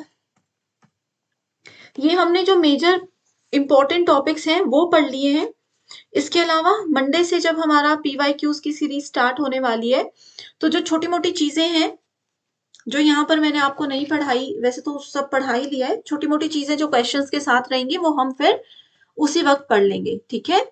ये हमने जो मेजर इंपॉर्टेंट टॉपिक्स हैं वो पढ़ लिए हैं। इसके अलावा मंडे से जब हमारा PYQs की सीरीज स्टार्ट होने वाली है, तो जो छोटी मोटी चीजें हैं जो यहाँ पर मैंने आपको नहीं पढ़ाई, वैसे तो सब पढ़ा ही लिया है, छोटी मोटी चीजें जो क्वेश्चंस के साथ रहेंगी वो हम फिर उसी वक्त पढ़ लेंगे, ठीक है।